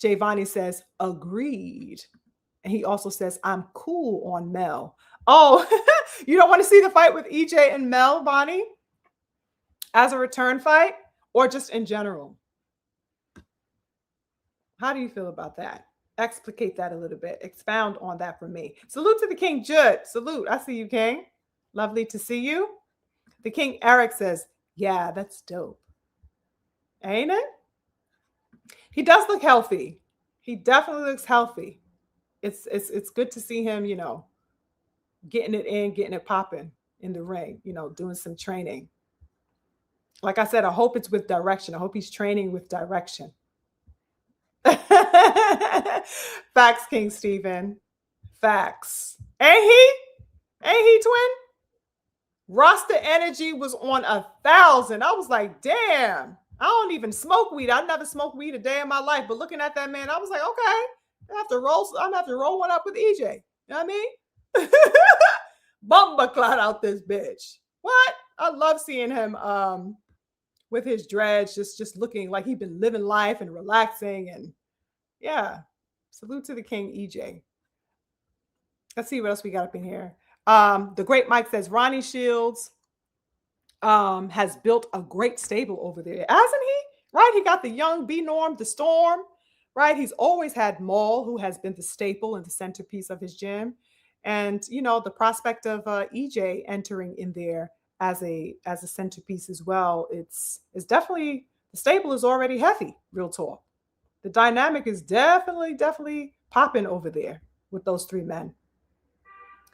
Javani says, agreed. And he also says, I'm cool on Mel. Oh, you don't want to see the fight with EJ and Mel, Bonnie? As a return fight or just in general? How do you feel about that? Explicate that a little bit. Expound on that for me. Salute to the King Judd. Salute. I see you, King. Lovely to see you. The King Eric says, yeah, that's dope. Ain't it? He does look healthy. He definitely looks healthy. It's good to see him, getting it in, getting it popping in the ring, doing some training. Like I said, I hope it's with direction. I hope he's training with direction. Facts, King Stephen. Facts. Ain't he, twin? Rasta energy was on 1,000. I was like, damn, I don't even smoke weed. I never smoked weed a day in my life. But looking at that man, I was like, okay, I'm gonna have to roll one up with EJ. You know what I mean? Bumba clot out this bitch. What? I love seeing him with his dreads, just looking like he'd been living life and relaxing. And yeah, salute to the King EJ. Let's see what else we got up in here. The great Mike says Ronnie Shields has built a great stable over there, hasn't he? Right? He got the young B Norm, the Storm, right? He's always had Maul, who has been the staple and the centerpiece of his gym. And, the prospect of EJ entering in there as a centerpiece as well, it's definitely, the stable is already heavy, real talk. The dynamic is definitely popping over there with those three men.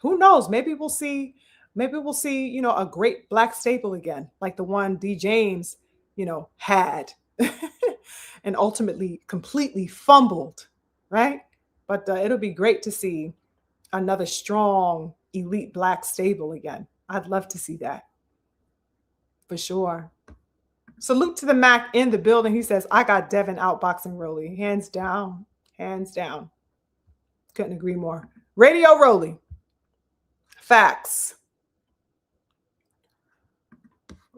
Who knows? Maybe we'll see, a great black staple again, like the one D. James, had and ultimately completely fumbled, right? But it'll be great to see another strong elite black stable again. I'd love to see that for sure. Salute to the Mac in the building. He says, I got Devin outboxing Rolly. Hands down. Couldn't agree more. Radio Rolly. Facts.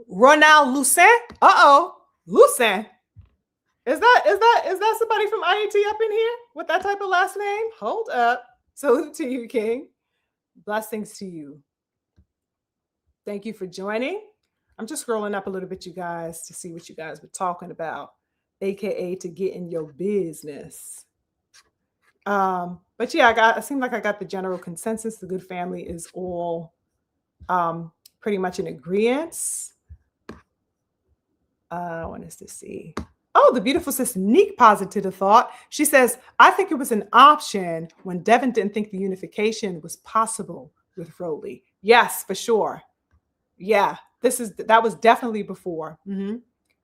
Ronald Lucin. Lucin. Is that somebody from IAT up in here with that type of last name? Hold up. Salute to you, King. Blessings to you. Thank you for joining. I'm just scrolling up a little bit, you guys, to see what you guys were talking about, aka to get in your business. But yeah, it seemed like I got the general consensus. The good family is all pretty much in agreement. I want us to see. Oh, the beautiful sis Neek posited a thought. She says, I think it was an option when Devin didn't think the unification was possible with Rolly. Yes, for sure. Yeah, that was definitely before.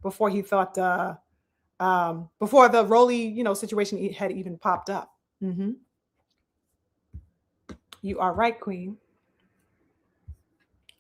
Before he thought, before the Rolly, situation had even popped up. You are right, Queen.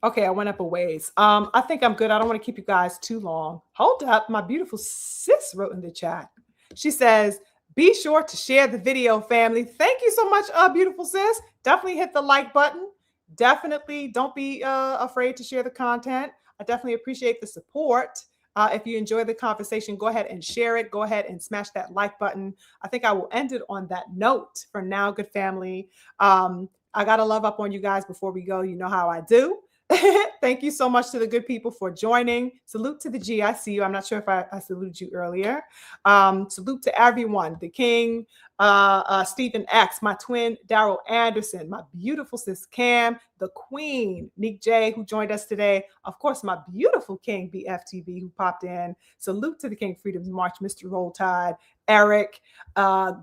Okay, I went up a ways. I think I'm good. I don't want to keep you guys too long. Hold up. My beautiful sis wrote in the chat. She says, be sure to share the video, family. Thank you so much, beautiful sis. Definitely hit the like button. definitely don't be afraid to share the content. I definitely appreciate the support. If you enjoy the conversation, go ahead and share it. Go ahead and smash that like button. I think I will end it on that note for now, good family. I got to love up on you guys before we go. You know how I do. Thank you so much to the good people for joining. Salute to the G. I see you. I'm not sure if I saluted you earlier. Salute to everyone. The King, Stephen X, my twin, Daryl Anderson, my beautiful sis Cam, the Queen, Nick J, who joined us today. Of course, my beautiful King, BFTV, who popped in. Salute to the King Freedom's March, Mr. Roll Tide, Eric,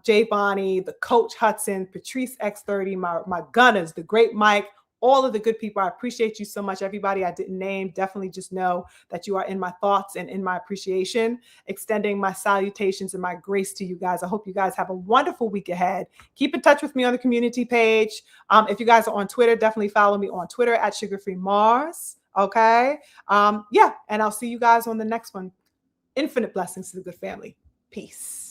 Jay Bonnie, the Coach Hudson, Patrice X30, my Gunners, the Great Mike, all of the good people. I appreciate you so much. Everybody I didn't name, definitely just know that you are in my thoughts and in my appreciation. Extending my salutations and my grace to you guys. I hope you guys have a wonderful week ahead. Keep in touch with me on the community page. If you guys are on Twitter, definitely follow me on Twitter at SugarFreeMars. Okay. Yeah. And I'll see you guys on the next one. Infinite blessings to the good family. Peace.